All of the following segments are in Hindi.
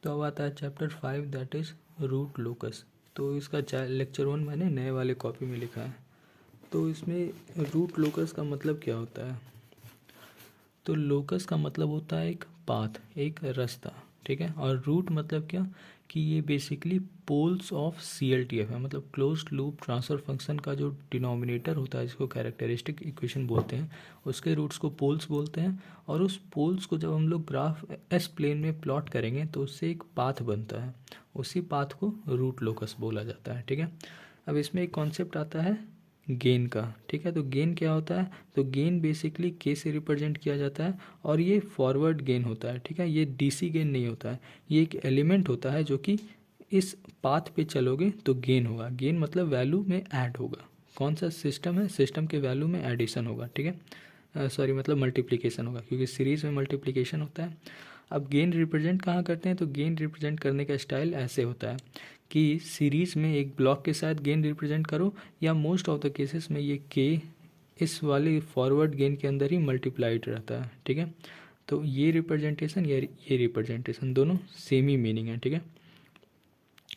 तो अब आता है chapter 5 that is root locus. तो इसका लेक्चर 1 मैंने नए वाले कॉपी में लिखा है। तो इसमें रूट लोकस का मतलब क्या होता है? तो लोकस का मतलब होता है एक पाथ, एक रास्ता, ठीक है। और रूट मतलब क्या कि ये बेसिकली पोल्स ऑफ CLTF है, मतलब क्लोज्ड लूप ट्रांसफर फंक्शन का जो डिनोमिनेटर होता है जिसको कैरेक्टरिस्टिक इक्वेशन बोलते हैं, उसके रूट्स को पोल्स बोलते हैं। और उस पोल्स को जब हम लोग ग्राफ एस प्लेन में प्लॉट करेंगे तो उससे एक पाथ बनता है, उसी पाथ को रूट लोकस बोला जाता है, ठीक है। अब इसमें एक कॉन्सेप्ट आता है गेन का, ठीक है। तो गेन क्या होता है? तो गेन बेसिकली के से रिप्रेजेंट किया जाता है और ये फॉरवर्ड गेन होता है, ठीक है। ये DC गेन नहीं होता है, ये एक एलिमेंट होता है जो कि इस पाथ पे चलोगे तो गेन होगा। गेन मतलब वैल्यू में ऐड होगा। कौन सा सिस्टम है? सिस्टम के वैल्यू में एडिशन होगा, ठीक है। सॉरी, मतलब मल्टीप्लिकेशन होगा, क्योंकि सीरीज में मल्टीप्लिकेशन होता है। अब गेन रिप्रेजेंट कहाँ करते हैं? तो गेन रिप्रेजेंट करने का स्टाइल ऐसे होता है कि सीरीज़ में एक ब्लॉक के साथ गेन रिप्रेजेंट करो, या मोस्ट ऑफ द केसेस में ये के इस वाले फॉरवर्ड गेन के अंदर ही मल्टीप्लाइड रहता है, ठीक है। तो ये रिप्रेजेंटेशन या ये रिप्रेजेंटेशन दोनों सेम ही मीनिंग है, ठीक है।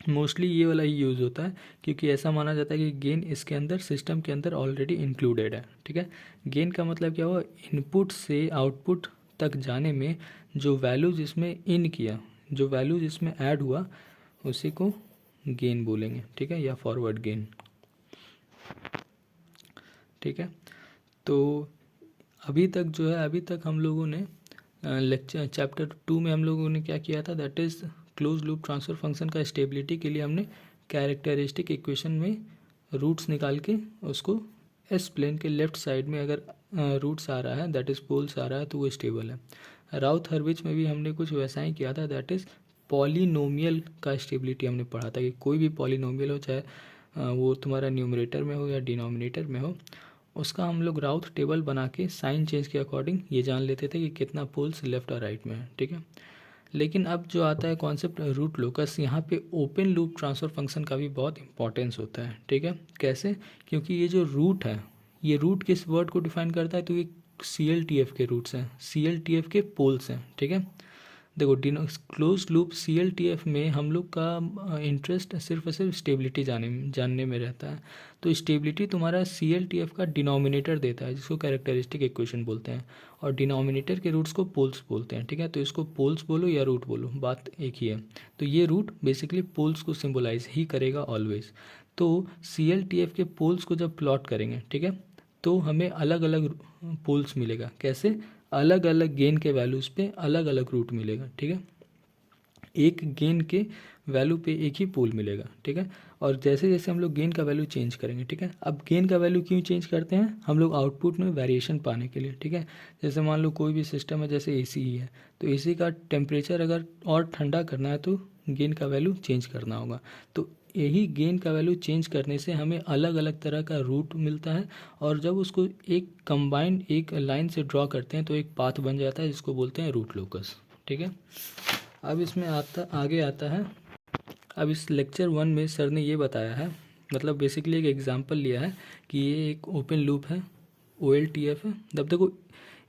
मोस्टली ये वाला ही यूज़ होता है क्योंकि ऐसा माना जाता है कि गेन इसके अंदर सिस्टम के अंदर ऑलरेडी इंक्लूडेड है, ठीक है। गेन का मतलब क्या हुआ? इनपुट से आउटपुट तक जाने में जो वैल्यू जिसमें इन किया, जो वैल्यू जिसमें ऐड हुआ, उसी को गेन बोलेंगे, ठीक है, या फॉरवर्ड गेन, ठीक है। तो अभी तक जो है, अभी तक हम लोगों ने लेक्चर चैप्टर 2 में हम लोगों ने क्या किया था? That is close loop transfer function का स्टेबिलिटी के लिए हमने कैरेक्टरिस्टिक इक्वेशन में रूट्स निकाल के उसको एस प्लेन के लेफ्ट साइड में अगर रूट्स आ रहा है, दैट इज़ पोल्स आ रहा है, तो वो स्टेबल है। राउथ हर्विच में भी हमने कुछ वैसा ही किया था, दैट इज़ पॉलिनोमियल का स्टेबिलिटी हमने पढ़ा था कि कोई भी पॉलिनोमियल हो, चाहे वो तुम्हारा न्यूमरेटर में हो या डिनोमिनेटर में हो, उसका हम लोग राउथ टेबल बना के साइन चेंज के अकॉर्डिंग ये जान लेते थे कि कितना पोल्स लेफ्ट और राइट में है, ठीक है। लेकिन अब जो आता है कॉन्सेप्ट रूट लोकस, यहाँ पे ओपन लूप ट्रांसफर फंक्शन का भी बहुत इंपॉर्टेंस होता है, ठीक है। कैसे? क्योंकि ये जो रूट है, ये रूट किस वर्ड को डिफाइन करता है? तो ये CLTF के रूट्स हैं, CLTF के पोल्स हैं, ठीक है। देखो, क्लोज लूप CLTF में हम लोग का इंटरेस्ट सिर्फ और सिर्फ स्टेबिलिटी जानने में रहता है। तो स्टेबिलिटी तुम्हारा CLTF का डिनोमिनेटर देता है, जिसको कैरेक्टरिस्टिक इक्वेशन बोलते हैं, और डिनोमिनेटर के रूट्स को पोल्स बोलते हैं, ठीक है। तो इसको पोल्स बोलो या रूट बोलो, बात एक ही है। तो ये रूट बेसिकली पोल्स को सिम्बोलाइज ही करेगा ऑलवेज। तो CLTF के पोल्स को जब प्लॉट करेंगे, ठीक है, तो हमें अलग अलग पोल्स मिलेगा। कैसे? अलग अलग गेन के वैल्यूज़ पे अलग अलग रूट मिलेगा, ठीक है। एक गेन के वैल्यू पे एक ही पोल मिलेगा, ठीक है। और जैसे जैसे हम लोग गेन का वैल्यू चेंज करेंगे, ठीक है। अब गेन का वैल्यू क्यों चेंज करते हैं? हम लोग आउटपुट में वेरिएशन पाने के लिए, ठीक है। जैसे मान लो कोई भी सिस्टम है, जैसे AC ही है, तो AC का टेम्परेचर अगर और ठंडा करना है तो गेन का वैल्यू चेंज करना होगा। तो यही गेन का वैल्यू चेंज करने से हमें अलग अलग तरह का रूट मिलता है, और जब उसको एक कंबाइंड एक लाइन से ड्रॉ करते हैं तो एक पाथ बन जाता है, जिसको बोलते हैं रूट लोकस, ठीक है। अब इसमें आगे आता है, अब इस लेक्चर 1 में सर ने ये बताया है, मतलब बेसिकली एक एग्जांपल लिया है कि ये एक ओपन लूप है, OLTF है। तब देखो,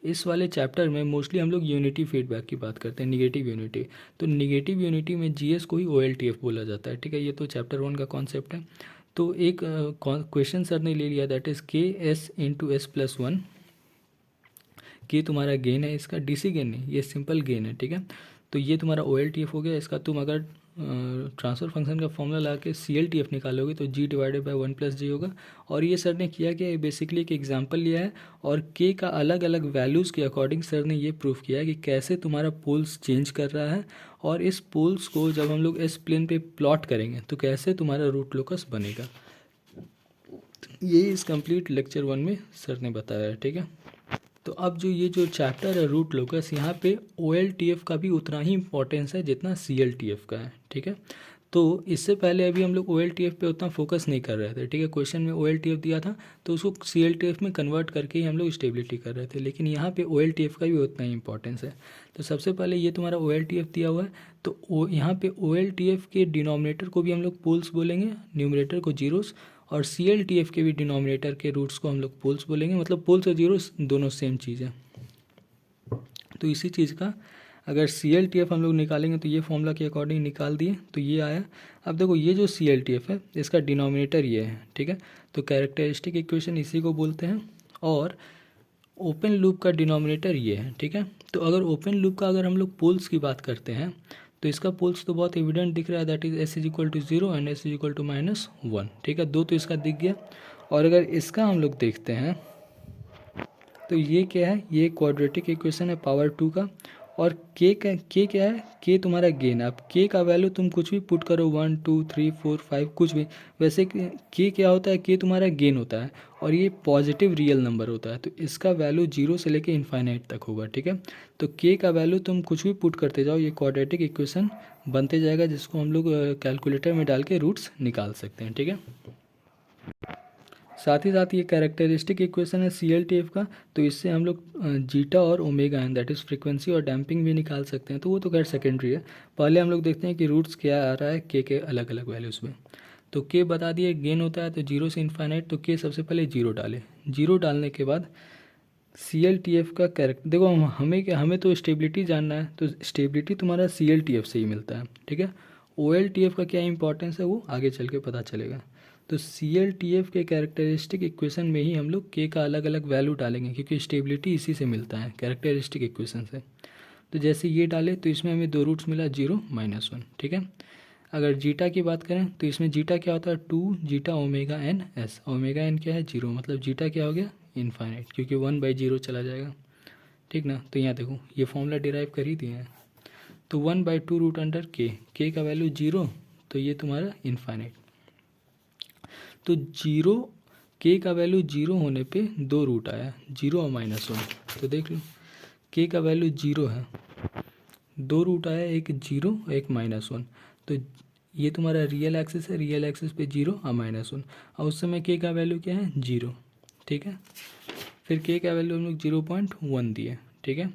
इस वाले चैप्टर में मोस्टली हम लोग यूनिटी फीडबैक की बात करते हैं, निगेटिव यूनिटी। तो निगेटिव यूनिटी में GS को ही OLTF बोला जाता है, ठीक है। ये तो चैप्टर 1 का कॉन्सेप्ट है। तो एक क्वेश्चन सर ने ले लिया, दैट इज़ KS × S+1। के तुम्हारा गेन है, इसका DC गेन नहीं, ये सिंपल गेन है, ठीक है। तो ये तुम्हारा OLTF हो गया। इसका तुम अगर ट्रांसफर फंक्शन का फॉर्मूला ला के CLTF निकालोगे तो G/1 + G होगा। और ये सर ने किया क्या? बेसिकली एक एग्जांपल लिया है, और के का अलग अलग वैल्यूज़ के अकॉर्डिंग सर ने ये प्रूफ किया है कि कैसे तुम्हारा पोल्स चेंज कर रहा है, और इस पोल्स को जब हम लोग एस प्लेन पे प्लॉट करेंगे तो कैसे तुम्हारा रूट लोकस बनेगा। ये इस कंप्लीट लेक्चर 1 में सर ने बताया है, ठीक है। तो अब जो ये जो चैप्टर है रूट लोकस, यहाँ पे OLTF का भी उतना ही इंपॉर्टेंस है जितना CLTF का है, ठीक है। तो इससे पहले अभी हम लोग OLTF पे उतना फोकस नहीं कर रहे थे, ठीक है। क्वेश्चन में OLTF दिया था तो उसको CLTF में कन्वर्ट करके ही हम लोग स्टेबिलिटी कर रहे थे, लेकिन यहाँ पे OLTF का भी उतना ही इंपॉर्टेंस है। तो सबसे पहले ये तुम्हारा OLTF दिया हुआ है, तो यहाँ पे OLTF के डिनोमिनेटर को भी हम लोग पोल्स बोलेंगे, न्यूमरेटर को जीरोस, और CLTF के भी डिनोमिनेटर के रूट्स को हम लोग पोल्स बोलेंगे, मतलब पोल्स और जीरोस दोनों सेम चीज़ है। तो इसी चीज़ का अगर CLTF हम लोग निकालेंगे तो ये फॉर्मूला के अकॉर्डिंग निकाल दिए तो ये आया। अब देखो ये जो CLTF है इसका डिनोमिनेटर ये है, ठीक है। तो कैरेक्टरिस्टिक इक्वेशन इसी को बोलते हैं, और ओपन लूप का डिनोमिनेटर ये है, ठीक है। तो अगर ओपन लूप का अगर हम लोग पोल्स की बात करते हैं तो इसका पोल्स तो बहुत एविडेंट दिख रहा है, that is S=0 and S=-1, ठीक है। 2 तो इसका दिख गया। और अगर इसका हम लोग देखते हैं तो ये क्या है, ये क्वाड्रेटिक इक्वेशन है पावर 2 का, और k क्या है, k तुम्हारा गेन है। अब k का वैल्यू तुम कुछ भी पुट करो 1 2 3 4 5 कुछ भी, वैसे k क्या होता है, k तुम्हारा गेन होता है और ये पॉजिटिव रियल नंबर होता है, तो इसका वैल्यू 0 से लेके इन्फाइनाइट तक होगा, ठीक है। तो k का वैल्यू तुम कुछ भी पुट करते जाओ, ये क्वाड्रेटिक इक्वेशन बनते जाएगा, जिसको हम लोग कैलकुलेटर में डाल के रूट्स निकाल सकते हैं, ठीक है। साथ ही साथ ये कैरेक्टरिस्टिक इक्वेशन है CLTF का, तो इससे हम लोग जीटा और omega n that is frequency और डैम्पिंग भी निकाल सकते हैं, तो वो तो खैर सेकेंडरी है। पहले हम लोग देखते हैं कि रूट्स क्या आ रहा है k के अलग अलग वैल्यूज़ में। तो k बता दिए गेन होता है तो 0 से इन्फाइनाइट, तो k सबसे पहले 0 डाले। 0 डालने के बाद CLTF का कैरेक्टर देखो, हमें तो स्टेबिलिटी जानना है, तो स्टेबिलिटी तुम्हारा CLTF से ही मिलता है, ठीक है। OLTF का क्या इंपॉर्टेंस है वो आगे चल के पता चलेगा। तो CLTF के कैरेक्टरिस्टिक इक्वेशन में ही हम लोग k का अलग अलग वैल्यू डालेंगे, क्योंकि स्टेबिलिटी इसी से मिलता है, कैरेक्टरिस्टिक इक्वेशन से। तो जैसे ये डाले तो इसमें हमें 2 रूट्स मिला 0 -1, ठीक है। अगर जीटा की बात करें तो इसमें जीटा क्या होता है 2 zeta omega n s, omega n क्या है 0, मतलब जीटा क्या हो गया इनफाइनाइट, क्योंकि 1/0 चला जाएगा, ठीक ना। तो यहाँ देखो ये फॉर्मूला डिराइव कर ही दिए हैं। तो 1/2 रूट अंडर k का वैल्यू 0, तो ये तुम्हारा इनफाइनाइट। तो 0 k का वैल्यू 0 होने पे 2 रूट आया 0 और -1, तो देख लो k का वैल्यू 0 है, 2 रूट आया, एक 0 एक -1, तो ये तुम्हारा रियल एक्सिस है, रियल एक्सिस पे 0 और -1, और उस समय k का वैल्यू क्या है 0, ठीक है। फिर k का वैल्यू हम लोग 0.1 दिए, ठीक है।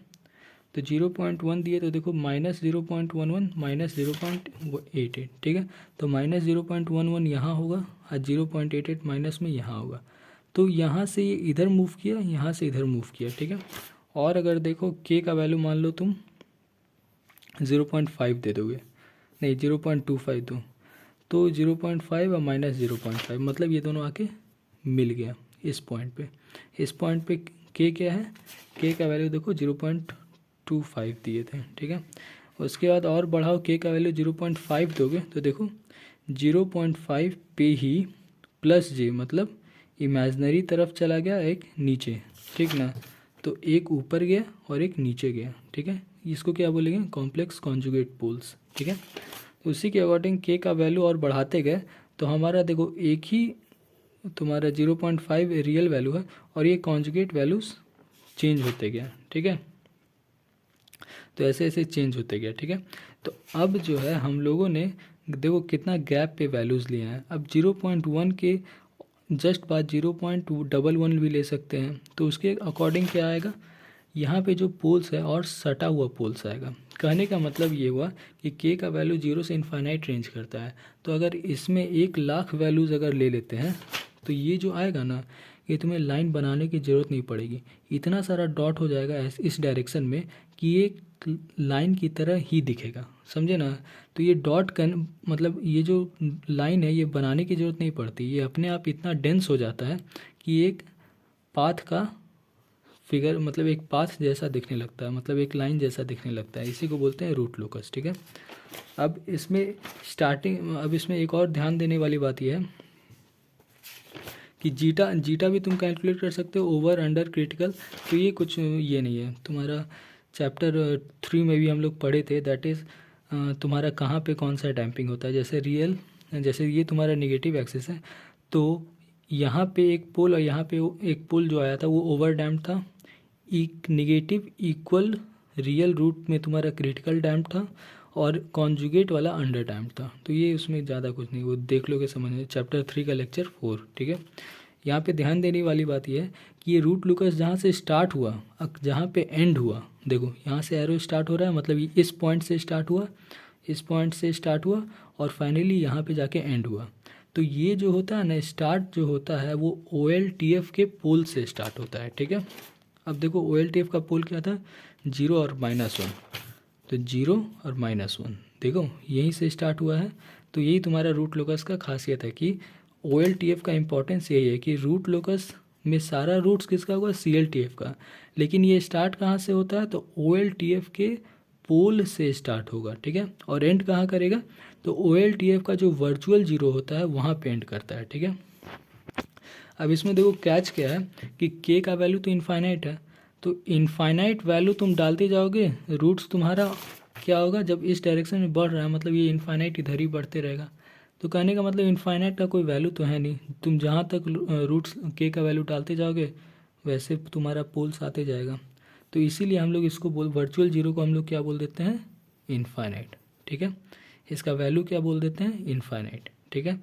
तो 0.1 दिए तो देखो -0.11 -0.88, ठीक है। तो -0.11 यहाँ होगा और 0.88 माइनस में यहाँ होगा, तो यहाँ से ये इधर मूव किया, यहाँ से इधर मूव किया, ठीक है। और अगर देखो k का वैल्यू मान लो तुम 0.5 दे दोगे, नहीं 0.25 दो, तो 0.5 और -0.5, मतलब ये दोनों आके मिल गया इस पॉइंट पे। इस पॉइंट पे k क्या है, k का वैल्यू देखो 0.25 दिए थे, ठीक है। उसके बाद और बढ़ाओ, k का वैल्यू 0.5 दोगे तो देखो 0.5 पे ही प्लस j, मतलब इमेजनरी तरफ चला गया एक नीचे, ठीक ना। तो एक ऊपर गया और एक नीचे गया, ठीक है। इसको क्या बोलेंगे कॉम्प्लेक्स कॉन्जुगेट पोल्स, ठीक है। उसी के अकॉर्डिंग k का वैल्यू और बढ़ाते गए तो हमारा देखो एक ही तुम्हारा 0.5 रियल वैल्यू है और ये कॉन्जुगेट वैल्यूज चेंज होते गया, ठीक है। तो ऐसे ऐसे चेंज होते गया, ठीक है। तो अब जो है हम लोगों ने देखो कितना गैप पे वैल्यूज़ लिए हैं। अब 0.1 के जस्ट बाद 0.11 भी ले सकते हैं, तो उसके अकॉर्डिंग क्या आएगा, यहाँ पे जो पोल्स है और सटा हुआ पोल्स आएगा। कहने का मतलब ये हुआ कि k का वैल्यू 0 से इन्फाइनाइट रेंज करता है, तो अगर इसमें 1,00,000 वैल्यूज़ अगर ले लेते हैं तो ये जो आएगा ना, ये तुम्हें लाइन बनाने की ज़रूरत नहीं पड़ेगी, इतना सारा डॉट हो जाएगा इस डायरेक्शन में कि ये लाइन की तरह ही दिखेगा, समझे ना। तो ये डॉट का मतलब ये जो लाइन है ये बनाने की ज़रूरत नहीं पड़ती, ये अपने आप इतना डेंस हो जाता है कि एक पाथ का फिगर, मतलब एक पाथ जैसा दिखने लगता है, मतलब एक लाइन जैसा दिखने लगता है, इसी को बोलते हैं रूट लोकस, ठीक है। अब इसमें एक और ध्यान देने वाली बात यह है कि जीटा भी तुम कैलकुलेट कर सकते हो, ओवर अंडर क्रिटिकल, तो ये कुछ ये नहीं है। तुम्हारा चैप्टर 3 में भी हम लोग पढ़े थे, दैट इज़ तुम्हारा कहाँ पे कौन सा डैम्पिंग होता है। जैसे ये तुम्हारा नेगेटिव एक्सिस है, तो यहाँ पे एक पोल और यहाँ पे एक पोल जो आया था वो ओवर डैम्प था, एक नेगेटिव इक्वल रियल रूट में तुम्हारा क्रिटिकल डैम्प था और कॉन्जुगेट वाला अंडर डैम्प था। तो ये उसमें ज़्यादा कुछ नहीं, वो देख लोगे समझ में, चैप्टर 3 का लेक्चर 4, ठीक है। यहाँ पे ध्यान देने वाली बात यह है कि ये रूट लूकस जहाँ से स्टार्ट हुआ जहाँ पे एंड हुआ, देखो यहाँ से एरो स्टार्ट हो रहा है, मतलब ये इस पॉइंट से स्टार्ट हुआ, इस पॉइंट से स्टार्ट हुआ और फाइनली यहाँ पे जाके एंड हुआ। तो ये जो होता है ना, स्टार्ट जो होता है वो OLTF के पोल से स्टार्ट होता है, ठीक है। अब देखो OLTF का पोल क्या था 0 और -1, तो 0 और -1, देखो यहीं से स्टार्ट हुआ है। तो यही तुम्हारा रूट लोकस का खासियत है कि OLTF का इंपॉर्टेंस यही है कि रूट लोकस में सारा रूट्स किसका होगा, CLTF का। लेकिन ये स्टार्ट कहाँ से होता है, तो OLTF के पोल से स्टार्ट होगा, ठीक है। और एंड कहाँ करेगा, तो OLTF का जो वर्चुअल जीरो होता है वहाँ पे एंड करता है, ठीक है। अब इसमें देखो कैच क्या है कि k का वैल्यू तो इनफाइनाइट है, तो इनफाइनाइट वैल्यू तुम डालते जाओगे, रूट्स तुम्हारा क्या होगा, जब इस डायरेक्शन में बढ़ रहा है मतलब ये इनफाइनाइट इधर ही बढ़ते रहेगा। तो कहने का मतलब इनफाइनाइट का कोई वैल्यू तो है नहीं, तुम जहाँ तक रूट्स k का वैल्यू डालते जाओगे वैसे तुम्हारा पोल्स आते जाएगा। तो इसीलिए हम लोग इसको वर्चुअल जीरो को हम लोग क्या बोल देते हैं, इनफाइनाइट, ठीक है। इसका वैल्यू क्या बोल देते हैं, इनफाइनाइट, ठीक है।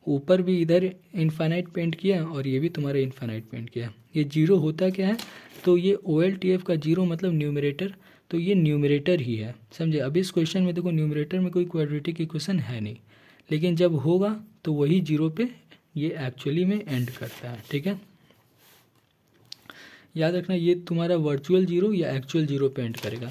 ऊपर भी इधर इनफाइनाइट पेंट किया और ये भी तुम्हारा इनफाइनाइट पेंट किया। ये जीरो होता क्या है, तो ये OLTF का जीरो मतलब न्यूमरेटर, तो ये न्यूमरेटर ही है, समझे। अब इस क्वेश्चन में देखो न्यूमरेटर में कोई क्वाड्रेटिक इक्वेशन है नहीं, लेकिन जब होगा तो वही जीरो पे ये एक्चुअली में एंड करता है, ठीक है। याद रखना ये तुम्हारा वर्चुअल जीरो या एक्चुअल जीरो पे एंड करेगा।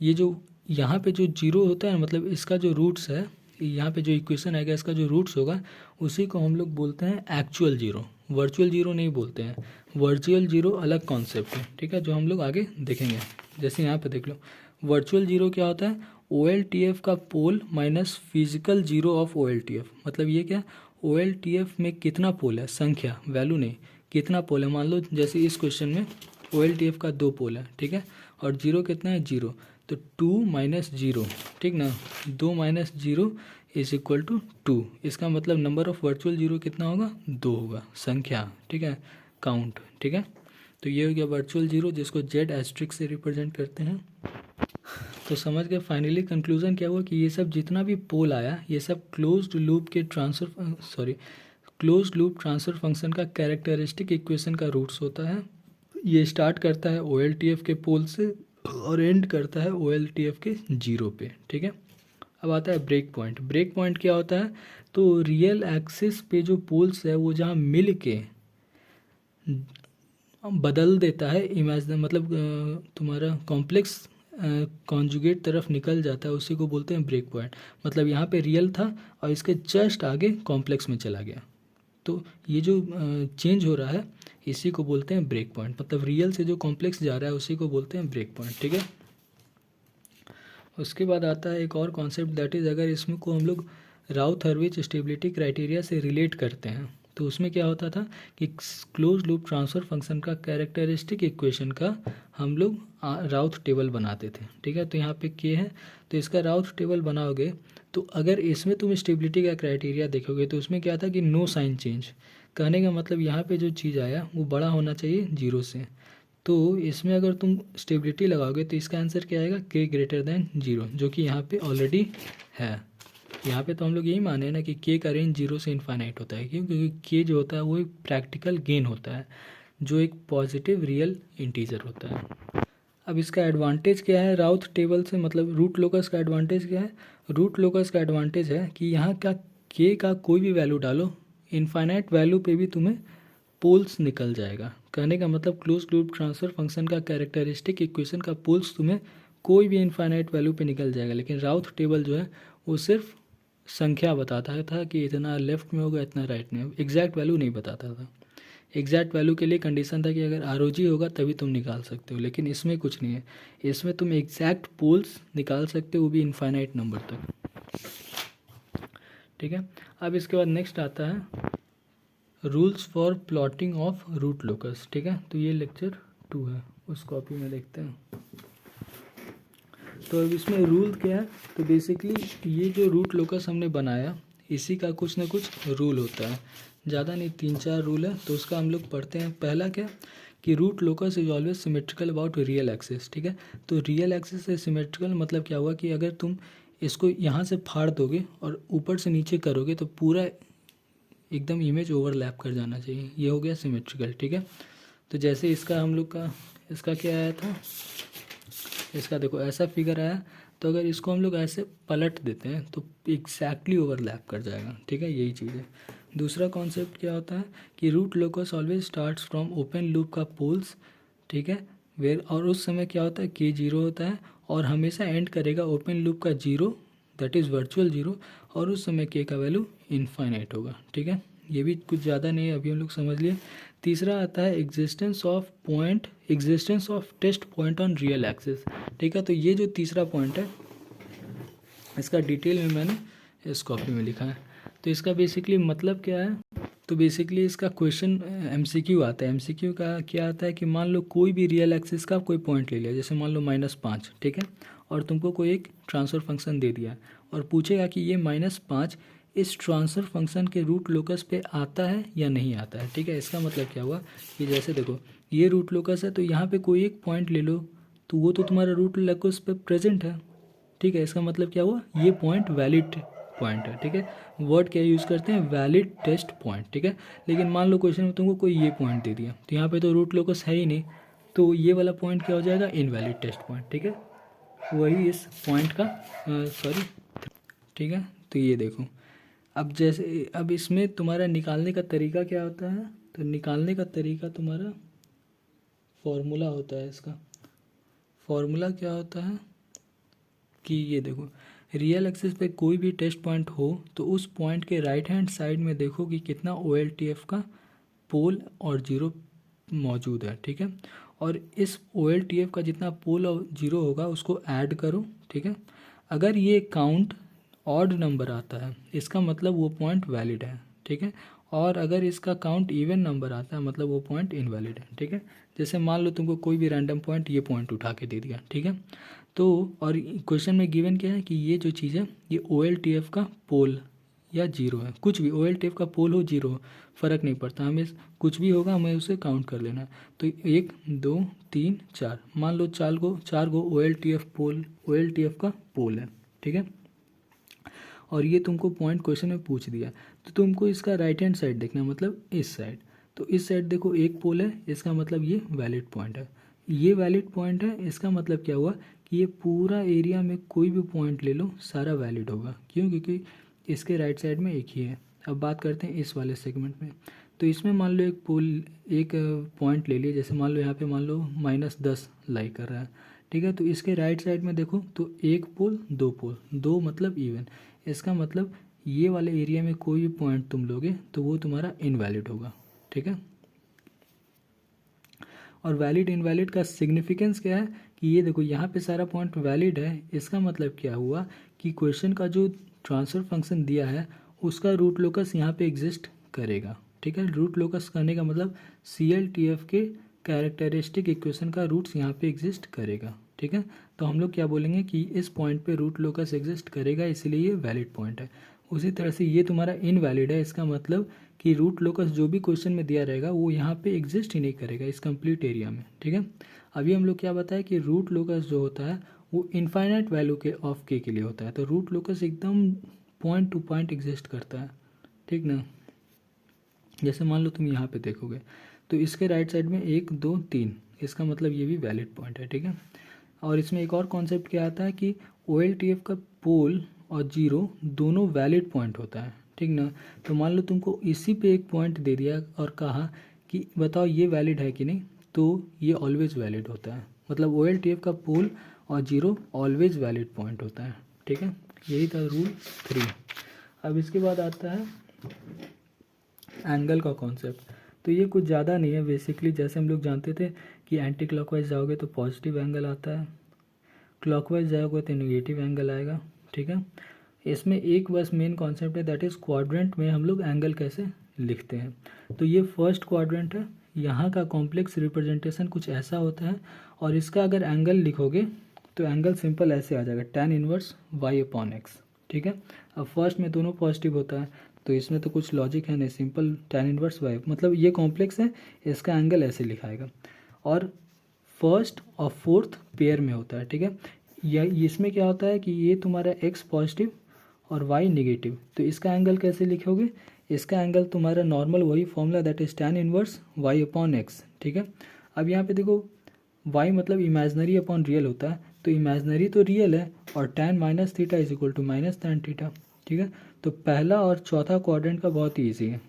ये जो यहाँ पे जो जीरो होता है मतलब इसका जो रूट्स है, यहाँ पे जो इक्वेशन आएगा इसका जो रूट्स होगा उसी को हम लोग बोलते हैं एक्चुअल जीरो, वर्चुअल जीरो नहीं बोलते हैं। वर्चुअल जीरो अलग कॉन्सेप्ट है, ठीक है, जो हम लोग आगे देखेंगे। जैसे यहाँ पे देख लो, वर्चुअल जीरो क्या होता है, OLTF का pole minus physical zero of OLTF। मतलब ये क्या, OLTF में कितना पोल है, संख्या, वैल्यू नहीं, कितना पोल है। मान लो जैसे इस क्वेश्चन में OLTF का 2 पोल है, ठीक है, और जीरो कितना है, 0, तो 2 - 0, ठीक ना, 2 - 0 इज इक्वल टू 2। इसका मतलब नंबर ऑफ वर्चुअल जीरो कितना होगा, 2 होगा, संख्या, ठीक है, काउंट, ठीक है। तो ये हो गया वर्चुअल जीरो जिसको Z एस्ट्रिक से रिप्रेजेंट करते हैं। तो समझ गए फाइनली कंक्लूजन क्या हुआ कि ये सब जितना भी पोल आया ये सब क्लोज्ड लूप ट्रांसफर फंक्शन का कैरेक्टरिस्टिक इक्वेशन का रूट्स होता है। ये स्टार्ट करता है OLTF के पोल से और एंड करता है OLTF के जीरो पे, ठीक है। अब आता है ब्रेक पॉइंट। ब्रेक पॉइंट क्या होता है, तो रियल एक्सिस पे जो पोल्स है वो जहाँ मिल के बदल देता है, इमेजिन मतलब तुम्हारा कॉम्प्लेक्स कॉन्जुगेट तरफ निकल जाता है, उसी को बोलते हैं ब्रेक पॉइंट। मतलब यहाँ पे रियल था और इसके जस्ट आगे कॉम्प्लेक्स में चला गया, तो ये जो चेंज हो रहा है इसी को बोलते हैं ब्रेक पॉइंट। मतलब रियल से जो कॉम्प्लेक्स जा रहा है उसी को बोलते हैं ब्रेक पॉइंट, ठीक है। उसके बाद आता है एक और कॉन्सेप्ट, दैट इज़ अगर इसमें को हम लोग राउथ-हर्विच स्टेबिलिटी क्राइटेरिया से रिलेट करते हैं तो उसमें क्या होता था कि क्लोज लूप ट्रांसफ़र फंक्शन का कैरेक्टरिस्टिक इक्वेशन का हम लोग राउथ टेबल बनाते थे, ठीक है। तो यहाँ पे के है तो इसका राउथ टेबल बनाओगे तो अगर इसमें तुम स्टेबिलिटी का क्राइटेरिया देखोगे तो उसमें क्या था कि नो साइन चेंज। कहने का मतलब यहाँ पे जो चीज़ आया वो बड़ा होना चाहिए जीरो से। तो इसमें अगर तुम स्टेबिलिटी लगाओगे तो इसका आंसर क्या आएगा, k ग्रेटर देन 0, जो कि यहाँ पे ऑलरेडी है। यहाँ पे तो हम लोग यही माने ना कि k का रेंज 0 से इनफाइनाइट होता है, क्योंकि k जो होता है वो एक प्रैक्टिकल गेन होता है जो एक पॉजिटिव रियल इंटीजर होता है। अब इसका एडवांटेज क्या है राउथ टेबल से, मतलब रूट लोकस का एडवांटेज क्या है, रूट लोकस का एडवांटेज है कि यहाँ का k का कोई भी वैल्यू डालो, इनफाइनाइट वैल्यू पे भी तुम्हें पोल्स निकल जाएगा। कहने का मतलब क्लोज लूप ट्रांसफर फंक्शन का कैरेक्टरिस्टिक इक्वेशन का पोल्स तुम्हें कोई भी इनफाइनाइट वैल्यू पे निकल जाएगा। लेकिन राउथ टेबल जो है वो सिर्फ संख्या बताता था कि इतना लेफ्ट में होगा इतना राइट में, एग्जैक्ट वैल्यू नहीं बताता था। एग्जैक्ट वैल्यू के लिए कंडीशन था कि अगर ROG होगा तभी तुम निकाल सकते हो, लेकिन इसमें कुछ नहीं है, इसमें तुम एग्जैक्ट पोल्स निकाल सकते हो, वो भी इनफाइनाइट नंबर तक, ठीक है। अब इसके बाद नेक्स्ट आता है rules for plotting of root locus, ठीक है। तो ये लेक्चर 2 है, उस कॉपी में देखते हैं। तो अब इसमें रूल क्या है, तो बेसिकली ये जो रूट लोकस हमने बनाया इसी का कुछ ना कुछ रूल होता है, ज़्यादा नहीं 3-4 रूल है, तो उसका हम लोग पढ़ते हैं। पहला क्या कि root locus is always symmetrical about real axis, ठीक है। तो रियल एक्सिस से सिमेट्रिकल मतलब क्या हुआ कि अगर तुम इसको यहाँ से फाड़ दोगे और ऊपर से नीचे करोगे तो पूरा एकदम इमेज ओवरलैप कर जाना चाहिए, ये हो गया सिमेट्रिकल, ठीक है। तो जैसे इसका हम लोग का इसका क्या आया था, इसका देखो ऐसा फिगर आया, तो अगर इसको हम लोग ऐसे पलट देते हैं तो एग्जैक्टली ओवरलैप कर जाएगा, ठीक है, यही चीज़ है। दूसरा कॉन्सेप्ट क्या होता है कि root locus always starts from open loop का पोल्स, ठीक है, वेयर, और उस समय क्या होता है k 0 होता है और हमेशा एंड करेगा ओपन लूप का zero, that is virtual zero, और उस समय के का वैल्यू इनफाइनाइट होगा। ठीक है, ये भी कुछ ज़्यादा नहीं है, अभी हम लोग समझ लिए। तीसरा आता है existence of test point on real axis. ठीक है, तो ये जो तीसरा पॉइंट है इसका डिटेल में मैंने इस कॉपी में लिखा है। तो इसका बेसिकली मतलब क्या है, तो बेसिकली इसका क्वेश्चन एमसीक्यू आता है। एमसीक्यू का क्या आता है कि मान लो कोई भी रियल एक्सिस का कोई पॉइंट ले लिया, जैसे मान लो -5, ठीक है, और तुमको कोई एक ट्रांसफर फंक्शन दे दिया और पूछेगा कि ये -5 इस ट्रांसफर फंक्शन के रूट लोकस पे आता है या नहीं आता है। ठीक है, इसका मतलब क्या हुआ कि जैसे देखो ये रूट लोकस है, तो यहाँ पे कोई एक पॉइंट ले लो, तो वो तो तुम्हारा रूट लोकस पे प्रेजेंट है। ठीक है, इसका मतलब क्या हुआ, ये पॉइंट वैलिड पॉइंट है। ठीक है, वर्ड क्या यूज़ करते हैं, वैलिड टेस्ट पॉइंट। ठीक है, लेकिन मान लो क्वेश्चन में तुमको कोई ये पॉइंट दे दिया, तो यहाँ पे तो रूट लोकस है ही नहीं, तो ये वाला पॉइंट क्या हो जाएगा, इनवैलिड टेस्ट पॉइंट। ठीक है, वही इस पॉइंट का सॉरी। ठीक है, तो ये देखो अब इसमें तुम्हारा निकालने का तरीका क्या होता है, तो निकालने का तरीका तुम्हारा फॉर्मूला होता है। इसका फॉर्मूला क्या होता है कि ये देखो रियल एक्सिस पे कोई भी टेस्ट पॉइंट हो तो उस पॉइंट के राइट हैंड साइड में देखो कि कितना OLTF का पोल और जीरो मौजूद है। ठीक है, और इस OLTF का जितना पोल और जीरो होगा उसको ऐड करो। ठीक है, अगर ये काउंट ऑड नंबर आता है इसका मतलब वो पॉइंट वैलिड है। ठीक है, और अगर इसका काउंट इवन नंबर आता है मतलब वो पॉइंट इनवैलिड है। ठीक है, जैसे मान लो तुमको कोई भी रैंडम पॉइंट ये पॉइंट उठा के दे दिया। ठीक है, तो और क्वेश्चन में गिवन क्या है कि ये जो चीज़ है ये OLTF का पोल या जीरो है, कुछ भी OLTF का पोल हो जीरो हो फ़र्क नहीं पड़ता, हमें कुछ भी होगा हमें उसे काउंट कर लेना है। तो 1 2 3 4 मान लो चार गो OLTF का पोल है। ठीक है, और ये तुमको पॉइंट क्वेश्चन में पूछ दिया, तो तुमको इसका राइट हैंड साइड देखना, मतलब इस साइड। तो इस साइड देखो एक पोल है, इसका मतलब ये वैलिड पॉइंट है, ये वैलिड पॉइंट है। इसका मतलब क्या हुआ कि ये पूरा एरिया में कोई भी पॉइंट ले लो सारा वैलिड होगा। क्यों, क्योंकि इसके राइट साइड में एक ही है। अब बात करते हैं इस वाले सेगमेंट में, तो इसमें मान लो एक पॉइंट ले लिए, जैसे मान लो यहाँ पे मान लो -10 लाई कर रहा है। ठीक है, तो इसके राइट साइड में देखो तो एक पोल, दो मतलब इवन, इसका मतलब ये वाले एरिया में कोई भी पॉइंट तुम लोगे तो वो तुम्हारा इनवैलिड होगा। ठीक है, और वैलिड इनवैलिड का सिग्निफिकेंस क्या है कि ये देखो यहाँ पे सारा पॉइंट वैलिड है, इसका मतलब क्या हुआ कि क्वेश्चन का जो ट्रांसफर फंक्शन दिया है उसका रूट लोकस यहाँ पे एग्जिस्ट करेगा। ठीक है, रूट लोकस करने का मतलब CLTF के कैरेक्टरिस्टिक इक्वेशन का रूट्स यहाँ पे एग्जिस्ट करेगा। ठीक है, तो हम लोग क्या बोलेंगे कि इस पॉइंट पे रूट लोकस एग्जिस्ट करेगा, इसलिए ये वैलिड पॉइंट है। उसी तरह से ये तुम्हारा इनवैलिड है, इसका मतलब कि रूट लोकस जो भी क्वेश्चन में दिया रहेगा वो यहाँ पे एग्जिस्ट ही नहीं करेगा इस कंप्लीट एरिया में। ठीक है, अभी हम लोग क्या बताया कि रूट लोकस जो होता है वो इनफाइनाइट वैल्यू के ऑफ के लिए होता है, तो रूट लोकस एकदम पॉइंट टू पॉइंट एग्जिस्ट करता है। ठीक ना, जैसे मान लो तुम यहाँ पे देखोगे तो इसके राइट साइड में 1 2 3, इसका मतलब ये भी वैलिड पॉइंट है। ठीक है, और इसमें एक और कॉन्सेप्ट क्या आता है कि OLTF का पोल और जीरो दोनों वैलिड पॉइंट होता है। ठीक ना, तो मान लो तुमको इसी पे एक पॉइंट दे दिया और कहा कि बताओ ये वैलिड है कि नहीं, तो ये ऑलवेज वैलिड होता है, मतलब OLTF का पोल और जीरो ऑलवेज वैलिड पॉइंट होता है। ठीक है, यही था रूल 3। अब इसके बाद आता है एंगल का कॉन्सेप्ट। तो ये कुछ ज़्यादा नहीं है, बेसिकली जैसे हम लोग जानते थे कि एंटी क्लॉकवाइज जाओगे तो पॉजिटिव एंगल आता है, क्लॉकवाइज जाओगे तो नेगेटिव एंगल आएगा। ठीक है, इसमें एक बस मेन कॉन्सेप्ट है, दैट इज़ क्वाड्रेंट में हम लोग एंगल कैसे लिखते हैं। तो ये फर्स्ट क्वाड्रेंट है, यहाँ का कॉम्प्लेक्स रिप्रेजेंटेशन कुछ ऐसा होता है, और इसका अगर एंगल लिखोगे तो एंगल सिंपल ऐसे आ जाएगा, tan इनवर्स y/x। ठीक है, अब फर्स्ट में दोनों पॉजिटिव होता है तो इसमें तो कुछ लॉजिक है नहीं, सिंपल tan इनवर्स y, मतलब ये कॉम्प्लेक्स है, इसका एंगल ऐसे लिखाएगा, और फर्स्ट और फोर्थ पेयर में होता है। ठीक है, यह इसमें क्या होता है कि ये तुम्हारा x पॉजिटिव और y नेगेटिव, तो इसका एंगल कैसे लिखोगे, इसका एंगल तुम्हारा नॉर्मल वही formula, that is tan inverse y/x। ठीक है, अब यहाँ पे देखो y मतलब इमेजनरी अपॉन रियल होता है, तो इमेजनरी तो रियल है, और tan minus theta is equal to minus tan theta. ठीक है, तो पहला और चौथा क्वाड्रेंट का बहुत ही ईजी है।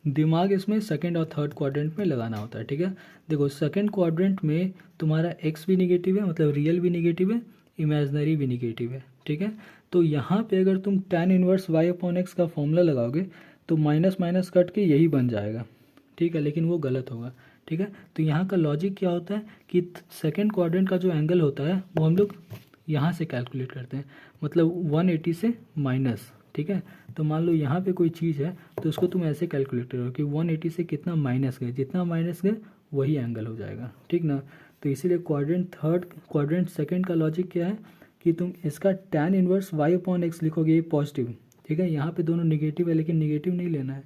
दिमाग इसमें सेकंड और थर्ड क्वाड्रेंट में लगाना होता है, ठीक है। देखो सेकंड क्वाड्रेंट में तुम्हारा एक्स भी निगेटिव है, मतलब रियल भी निगेटिव है, इमेजनरी भी निगेटिव है, ठीक है। तो यहाँ पे अगर तुम tan inverse y upon x का फॉर्मूला लगाओगे तो माइनस माइनस कट के यही बन जाएगा, ठीक है, लेकिन वो गलत होगा, ठीक है। तो यहाँ का लॉजिक क्या होता है कि सेकंड क्वाड्रेंट का जो एंगल होता है वो हम लोग यहाँ से कैलकुलेट करते हैं, मतलब 180 से माइनस, ठीक है। तो मान लो यहाँ पे कोई चीज़ है तो उसको तुम ऐसे कैलकुलेट करो कि 180 से कितना माइनस गए, जितना माइनस गए वही एंगल हो जाएगा, ठीक ना। तो इसीलिए क्वाड्रेंट सेकंड का लॉजिक क्या है कि तुम इसका tan inverse y upon x लिखोगे, ये पॉजिटिव, ठीक है। यहाँ पे दोनों निगेटिव है लेकिन निगेटिव नहीं लेना है,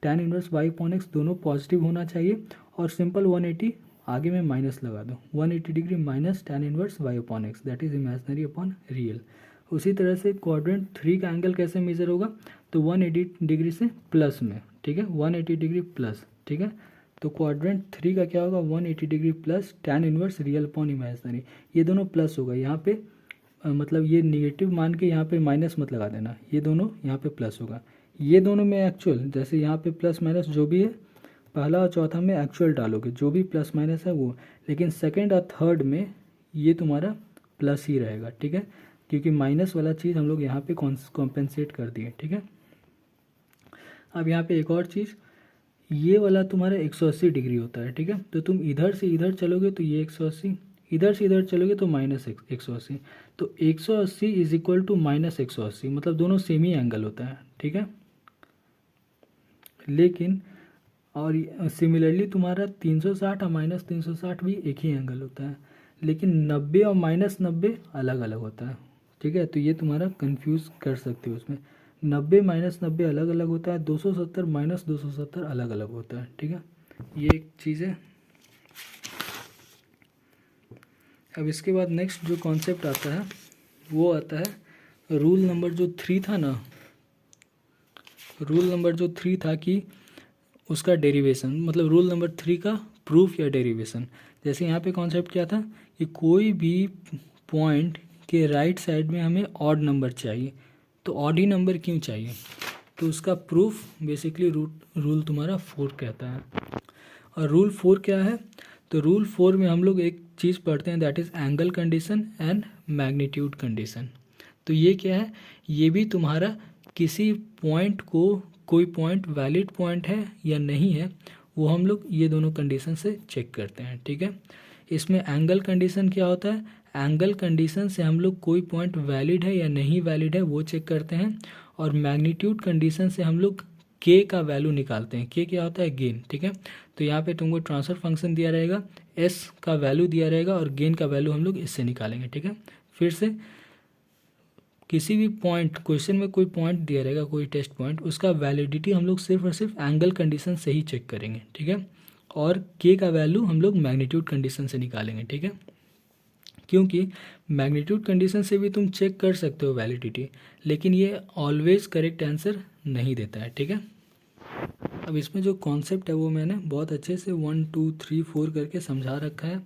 tan inverse y upon x दोनों पॉजिटिव होना चाहिए और सिंपल 180 आगे में माइनस लगा दो, 180 degree minus tan inverse y upon x, that is imaginary upon real. उसी तरह से क्वाड्रेंट 3 का एंगल कैसे मेजर होगा, तो 180 डिग्री से प्लस में, ठीक है, 180 डिग्री प्लस, ठीक है। तो क्वाड्रेंट 3 का क्या होगा, 180 degree plus tan inverse real upon imaginary, ये दोनों प्लस होगा। यहाँ पे मतलब ये निगेटिव मान के यहाँ पे माइनस मत लगा देना, ये दोनों यहाँ पे प्लस होगा। ये दोनों में एक्चुअल, जैसे यहाँ पे प्लस माइनस जो भी है पहला और चौथा में एक्चुअल डालोगे, जो भी प्लस माइनस है वो, लेकिन सेकंड और थर्ड में ये तुम्हारा प्लस ही रहेगा, ठीक है, क्योंकि माइनस वाला चीज़ हम लोग यहाँ पे कॉम्पेंसेट कर दिए, ठीक है। अब यहाँ पे एक और चीज़, ये वाला तुम्हारा 180 डिग्री होता है, ठीक है। तो तुम इधर से इधर चलोगे तो ये 180, इधर से इधर चलोगे तो माइनस 180, तो 180 इज इक्वल टू माइनस 180, मतलब दोनों सेम ही एंगल होता है, ठीक है। लेकिन और सिमिलरली तुम्हारा 360 और माइनस 360 भी एक ही एंगल होता है, लेकिन 90 और माइनस 90 अलग अलग होता है, ठीक है। तो ये तुम्हारा कंफ्यूज कर सकते हो, उसमें 90 माइनस 90 अलग अलग होता है, 270 माइनस 270 अलग अलग होता है, ठीक है। ये एक चीज़ है। अब इसके बाद नेक्स्ट जो कॉन्सेप्ट आता है वो आता है रूल नंबर जो 3 था ना, रूल नंबर जो 3 था कि उसका डेरिवेशन, मतलब रूल नंबर 3 का प्रूफ या डेरिवेशन। जैसे यहाँ पे कॉन्सेप्ट क्या था कि कोई भी पॉइंट के राइट साइड में हमें ऑड नंबर चाहिए, तो ऑड ही नंबर क्यों चाहिए, तो उसका प्रूफ बेसिकली रूल तुम्हारा 4 कहता है। और रूल 4 क्या है, तो रूल 4 में हम लोग एक चीज़ पढ़ते हैं, that is angle condition and magnitude condition. तो ये क्या है, ये भी तुम्हारा किसी पॉइंट को, कोई पॉइंट वैलिड पॉइंट है या नहीं है, वो हम लोग ये दोनों कंडीशन से चेक करते हैं, ठीक है। इसमें एंगल कंडीशन क्या होता है, एंगल कंडीशन से हम लोग कोई पॉइंट वैलिड है या नहीं वैलिड है वो चेक करते हैं, और मैग्नीट्यूड कंडीशन से हम लोग के का वैल्यू निकालते हैं। के क्या होता है, गेन, ठीक है। तो यहाँ पे तुमको ट्रांसफर फंक्शन दिया रहेगा, एस का वैल्यू दिया रहेगा और गेन का वैल्यू हम लोग इससे निकालेंगे, ठीक है। फिर से किसी भी पॉइंट, क्वेश्चन में कोई पॉइंट दिया रहेगा, कोई टेस्ट पॉइंट, उसका वैलिडिटी हम लोग सिर्फ और सिर्फ एंगल कंडीशन से ही चेक करेंगे, ठीक है। और के का वैल्यू हम लोग मैग्नीट्यूड कंडीशन से निकालेंगे, ठीक है। क्योंकि मैग्नीट्यूड कंडीशन से भी तुम चेक कर सकते हो वैलिडिटी, लेकिन ये ऑलवेज करेक्ट आंसर नहीं देता है, ठीक है। अब इसमें जो कॉन्सेप्ट है वो मैंने बहुत अच्छे से 1 2 3 4 करके समझा रखा है।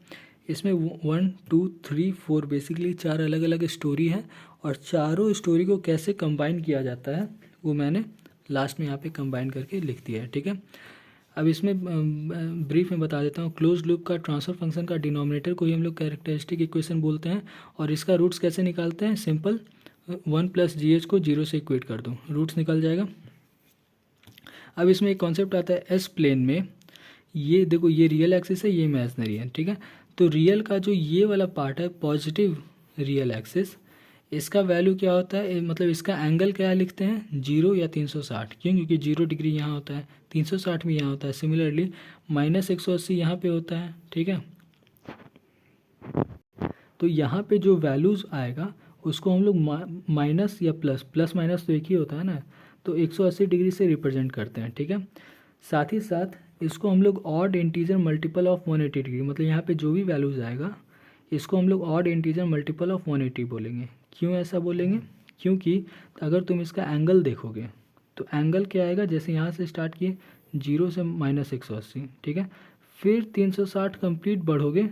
इसमें 1 2 3 4 बेसिकली 4 अलग अलग स्टोरी है, और चारों स्टोरी को कैसे कंबाइन किया जाता है वो मैंने लास्ट में यहाँ पे कंबाइन करके लिख दिया है, ठीक है। अब इसमें ब्रीफ में बता देता हूँ, क्लोज लूप का ट्रांसफर फंक्शन का डिनोमिनेटर को ही हम लोग कैरेक्टरिस्टिक इक्वेशन बोलते हैं, और इसका रूट्स कैसे निकालते हैं, सिंपल 1 प्लस GH को 0 से इक्वेट कर दो, रूट्स निकल जाएगा। अब इसमें एक कॉन्सेप्ट आता है एस प्लेन में, ये देखो ये रियल एक्सिस है, ये इमेजनरी है, ठीक है। तो रियल का जो ये वाला पार्ट है पॉजिटिव रियल एक्सिस, इसका वैल्यू क्या होता है, मतलब इसका एंगल क्या लिखते हैं, 0 या 360, क्यों, क्योंकि 0 डिग्री यहाँ होता है, 360 भी यहाँ होता है, सिमिलरली माइनस 180 यहाँ पे होता है, ठीक है। तो यहाँ पे जो वैल्यूज़ आएगा उसको हम लोग माइनस या प्लस माइनस तो एक ही होता है ना, तो 180 डिग्री से रिप्रेजेंट करते हैं, ठीक है। साथ ही साथ इसको हम लोग odd integer multiple of 180 degree, मतलब यहाँ पे जो भी वैल्यूज़ आएगा इसको हम लोग ऑड इंटीजर मल्टीपल ऑफ 180 बोलेंगे। क्यों ऐसा बोलेंगे, क्योंकि अगर तुम इसका एंगल देखोगे तो एंगल क्या आएगा, जैसे यहाँ से स्टार्ट किए 0 से माइनस 180, ठीक है, फिर 360 कंप्लीट बढ़ोगे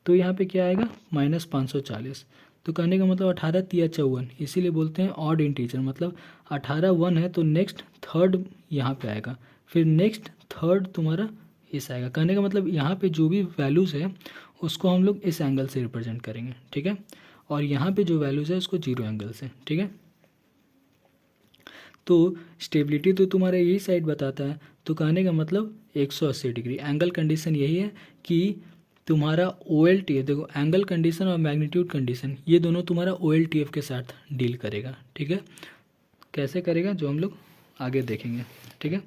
तो यहाँ पे क्या आएगा, माइनस 540। तो कहने का मतलब 18 तिया 54, इसीलिए बोलते हैं ऑड इंटीजर, मतलब 18 1 है तो नेक्स्ट थर्ड यहाँ पे आएगा, फिर नेक्स्ट थर्ड तुम्हारा इस आएगा। कहने का मतलब यहाँ पे जो भी वैल्यूज़ है उसको हम लोग इस एंगल से रिप्रेजेंट करेंगे, ठीक है, और यहाँ पे जो वैल्यूज़ है उसको जीरो एंगल से, ठीक है। तो स्टेबिलिटी तो तुम्हारा यही साइड बताता है, तो कहने का मतलब 180 डिग्री एंगल कंडीशन यही है कि तुम्हारा OLTF, देखो एंगल कंडीशन और मैग्नीट्यूड कंडीशन ये दोनों तुम्हारा OLTF के साथ डील करेगा, ठीक है। कैसे करेगा जो हम लोग आगे देखेंगे, ठीक है।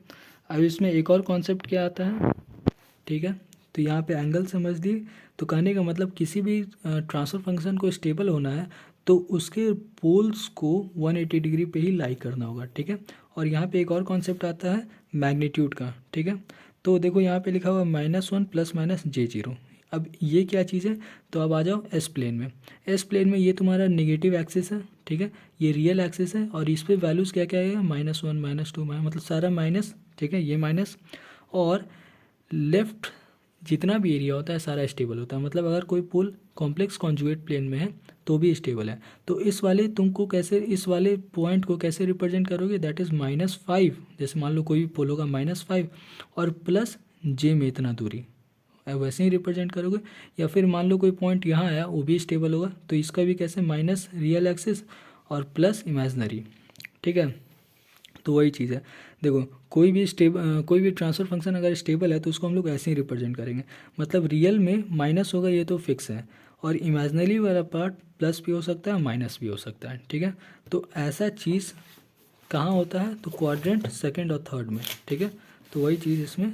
अब इसमें एक और कॉन्सेप्ट क्या आता है, ठीक है, तो यहाँ पे एंगल समझ लिए। तो कहने का मतलब किसी भी ट्रांसफर फंक्शन को स्टेबल होना है तो उसके पोल्स को 180 डिग्री पे ही लाई करना होगा, ठीक है। और यहाँ पे एक और कॉन्सेप्ट आता है मैग्नीट्यूड का, ठीक है। तो देखो यहाँ पे लिखा हुआ -1 ± J0। अब ये क्या चीज़ है, तो अब आ जाओ एस प्लेन में। एस प्लेन में ये तुम्हारा नेगेटिव एक्सिस है, ठीक है, ये रियल एक्सिस है, और इस पे वैल्यूज़ क्या क्या है, -1 -2 मतलब सारा माइनस, ठीक है, ये माइनस, और लेफ्ट जितना भी एरिया होता है सारा स्टेबल होता है। मतलब अगर कोई पोल कॉम्प्लेक्स कॉन्जुगेट प्लेन में है तो भी स्टेबल है। तो इस वाले तुमको कैसे, इस वाले पॉइंट को कैसे रिप्रेजेंट करोगे, दैट इज़ -5। जैसे मान लो कोई भी पोल होगा -5 और प्लस J में इतना दूरी, वैसे ही रिप्रेजेंट करोगे। या फिर मान लो कोई पॉइंट यहाँ आया वो भी स्टेबल होगा, तो इसका भी कैसे, माइनस रियल एक्सिस और प्लस इमेजनरी, ठीक है। तो वही चीज़ है, देखो कोई भी ट्रांसफर फंक्शन अगर स्टेबल है तो उसको हम लोग ऐसे ही रिप्रेजेंट करेंगे। मतलब रियल में माइनस होगा ये तो फिक्स है, और इमेजनरी वाला पार्ट प्लस भी हो सकता है माइनस भी हो सकता है, ठीक है। तो ऐसा चीज़ कहाँ होता है, तो क्वाड्रेंट सेकंड और थर्ड में, ठीक है। तो वही चीज़ इसमें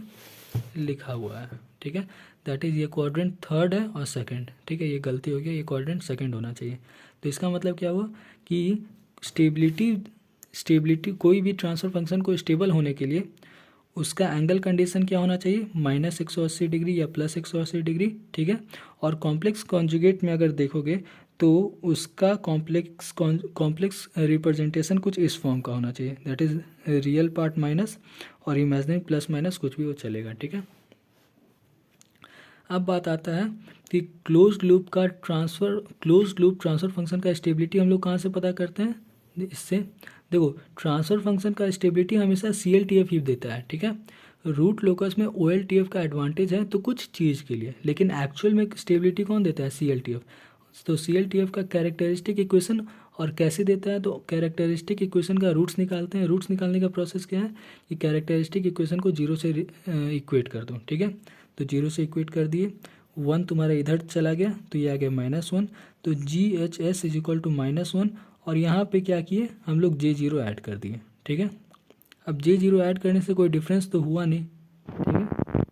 लिखा हुआ है, ठीक है, दैट इज़ ये क्वाड्रेंट थर्ड है और सेकंड, ठीक है, ये गलती हो गया, ये क्वाड्रेंट सेकंड होना चाहिए। तो इसका मतलब क्या हुआ कि स्टेबिलिटी कोई भी ट्रांसफर फंक्शन को स्टेबल होने के लिए उसका एंगल कंडीशन क्या होना चाहिए, -180 डिग्री या +180 डिग्री, ठीक है। और कॉम्प्लेक्स कॉन्जुगेट में अगर देखोगे तो उसका कॉम्प्लेक्स रिप्रेजेंटेशन कुछ इस फॉर्म का होना चाहिए, that is real part minus और इमेजिनरी प्लस माइनस कुछ भी वो चलेगा, ठीक है। अब बात आता है कि क्लोज्ड लूप ट्रांसफर फंक्शन का स्टेबिलिटी हम लोग कहाँ से पता करते हैं, इससे देखो ट्रांसफर फंक्शन का स्टेबिलिटी हमेशा CLTF ही देता है, ठीक है। रूट लोकस में OLTF का एडवांटेज है तो कुछ चीज़ के लिए, लेकिन एक्चुअल में स्टेबिलिटी कौन देता है, CLTF। तो CLTF का कैरेक्टरिस्टिक इक्वेशन और कैसे देता है, तो कैरेक्टरिस्टिक इक्वेशन का रूट्स निकालते हैं। रूट्स निकालने का प्रोसेस क्या है कि कैरेक्टरिस्टिक इक्वेशन को 0 से इक्वेट कर दो, ठीक है। तो 0 से इक्वेट कर दिए, 1 तुम्हारा इधर चला गया तो ये आ गया -1, तो GHS = -1, और यहाँ पे क्या किए हम लोग J0 ऐड कर दिए, ठीक है। अब J0 ऐड करने से कोई डिफरेंस तो हुआ नहीं, ठीक है,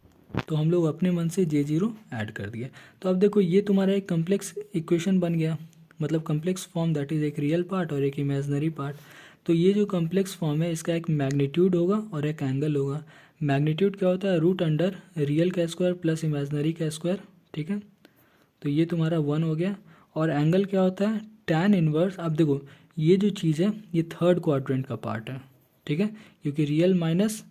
तो हम लोग अपने मन से J0 ऐड कर दिए। तो अब देखो ये तुम्हारा एक कम्प्लेक्स इक्वेशन बन गया, मतलब कम्प्लेक्स फॉर्म, दैट इज़ एक रियल पार्ट और एक इमेजनरी पार्ट। तो ये जो कम्प्लेक्स फॉर्म है इसका एक मैग्नीट्यूड होगा और एक एंगल होगा। मैग्नीट्यूड क्या होता है, √अंडर रियल का स्क्वायर प्लस इमेजनरी का स्क्वायर, ठीक है। तो ये तुम्हारा 1 हो गया। और एंगल क्या होता है, tan इनवर्स। अब देखो ये जो चीज़ है ये थर्ड क्वाड्रेंट का पार्ट है, ठीक है, क्योंकि रियल माइनस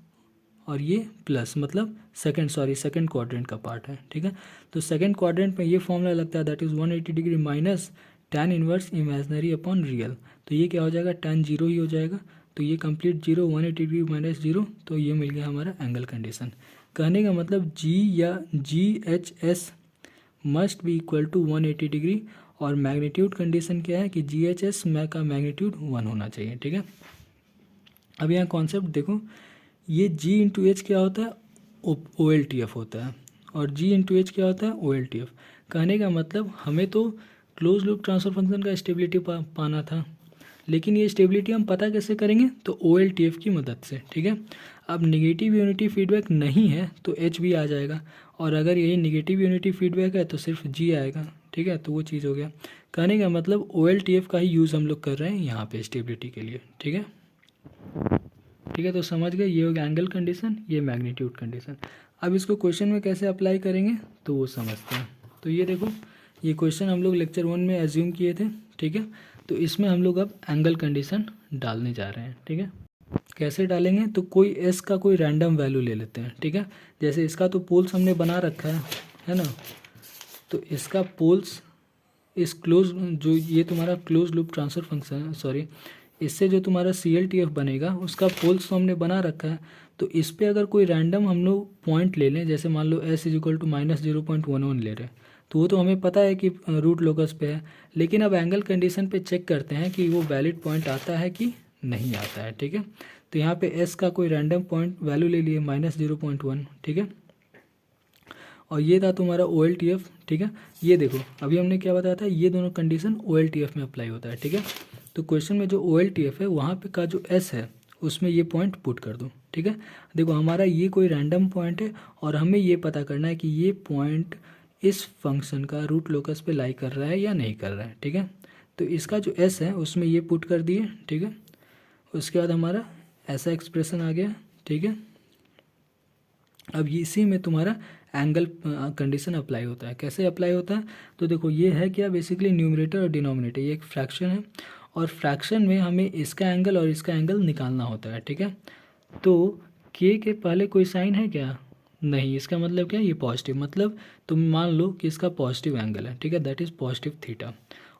और ये प्लस, मतलब सेकंड क्वाड्रेंट का पार्ट है, ठीक है। तो सेकंड क्वाड्रेंट में ये फॉर्मूला लगता है, that is 180 degree minus tan inverse imaginary upon real. तो ये क्या हो जाएगा, tan 0 ही हो जाएगा। तो ये कंप्लीट 0, 180 डिग्री माइनस 0, तो ये मिल गया हमारा एंगल कंडीशन। कहने का मतलब G या GHS must be equal to 180 degree, और मैग्नीट्यूड कंडीशन क्या है कि GHS का मैग्नीट्यूड 1 होना चाहिए, ठीक है। अब यहाँ कॉन्सेप्ट देखो, ये G × H क्या होता है, OLTF होता है, और G × H क्या होता है, OLTF। कहने का मतलब हमें तो क्लोज लूप ट्रांसफर फंक्शन का स्टेबिलिटी पाना था, लेकिन ये स्टेबिलिटी हम पता कैसे करेंगे, तो OLTF की मदद से, ठीक है। अब निगेटिव यूनिटी फीडबैक नहीं है तो H भी आ जाएगा, और अगर यही निगेटिव यूनिटी फीडबैक है तो सिर्फ G आएगा, ठीक है। तो वो चीज़ हो गया। कहने का मतलब OLTF का ही यूज़ हम लोग कर रहे हैं यहाँ पे स्टेबिलिटी के लिए, ठीक है, ठीक है। तो समझ गए, ये हो गया एंगल कंडीशन, ये मैग्नीट्यूड कंडीशन। अब इसको क्वेश्चन में कैसे अप्लाई करेंगे तो वो समझते हैं। तो ये देखो, ये क्वेश्चन हम लोग लेक्चर 1 में एज्यूम किए थे, ठीक है। तो इसमें हम लोग अब एंगल कंडीशन डालने जा रहे हैं, ठीक है। कैसे डालेंगे, तो कोई एस का कोई रैंडम वैल्यू ले लेते हैं, ठीक है। जैसे इसका तो पोल्स हमने बना रखा है ना, तो इसका पोल्स इस क्लोज, जो ये तुम्हारा close loop transfer function, sorry इससे जो तुम्हारा CLTF बनेगा उसका पोल्स तो हमने बना रखा है। तो इस पे अगर कोई रैंडम हम लोग पॉइंट ले लें, जैसे मान लो s इज इक्वल टू -0.11 ले रहे हैं, तो वो तो हमें पता है कि रूट लोकस पे है। लेकिन अब एंगल कंडीशन पे चेक करते हैं कि वो वैलिड पॉइंट आता है कि नहीं आता है। ठीक है, तो यहाँ पे s का कोई रैंडम पॉइंट वैल्यू ले लिए -0.1। ठीक है, और ये था तुम्हारा OLTF। ठीक है, ये देखो अभी हमने क्या बताया था, ये दोनों कंडीशन OLTF में अप्लाई होता है। ठीक है, तो क्वेश्चन में जो OLTF है वहाँ पे का जो S है उसमें ये पॉइंट पुट कर दो। ठीक है, देखो हमारा ये कोई रैंडम पॉइंट है और हमें ये पता करना है कि ये पॉइंट इस फंक्शन का रूट लोकस पे लाई कर रहा है या नहीं कर रहा है। ठीक है, तो इसका जो S है उसमें ये पुट कर दिए। ठीक है, उसके बाद हमारा ऐसा एक्सप्रेशन आ गया। ठीक है, अब इसी में तुम्हारा एंगल कंडीशन अप्लाई होता है। कैसे अप्लाई होता है, तो देखो ये है क्या, बेसिकली न्यूमरेटर और डिनोमिनेटर, ये एक फ्रैक्शन है और फ्रैक्शन में हमें इसका एंगल और इसका एंगल निकालना होता है। ठीक है, तो के पहले कोई साइन है क्या, नहीं, इसका मतलब क्या है, ये पॉजिटिव, मतलब तुम मान लो कि इसका पॉजिटिव एंगल है। ठीक है, दैट इज़ पॉजिटिव थीटा।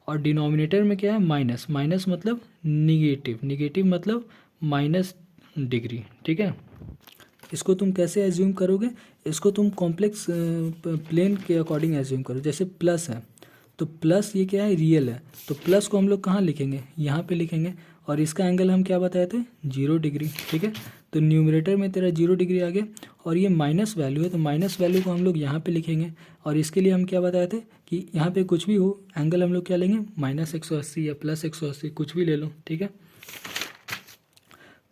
और डिनोमिनेटर में क्या है, माइनस, माइनस मतलब निगेटिव, निगेटिव मतलब माइनस डिग्री। ठीक है, इसको तुम कैसे एज्यूम करोगे, इसको तुम कॉम्प्लेक्स प्लेन के अकॉर्डिंग एज्यूम करो। जैसे प्लस है तो प्लस ये क्या है, रियल है, तो प्लस को हम लोग कहाँ लिखेंगे, यहाँ पे लिखेंगे। और इसका एंगल हम क्या बताए थे, 0 डिग्री। ठीक है, तो न्यूमरेटर में तेरा 0 डिग्री आ गया और ये माइनस वैल्यू है, तो माइनस वैल्यू को हम लोग यहाँ पे लिखेंगे। और इसके लिए हम क्या बताए थे कि यहाँ पे कुछ भी हो एंगल हम लोग क्या लेंगे, -180 या +180, कुछ भी ले लो। ठीक है,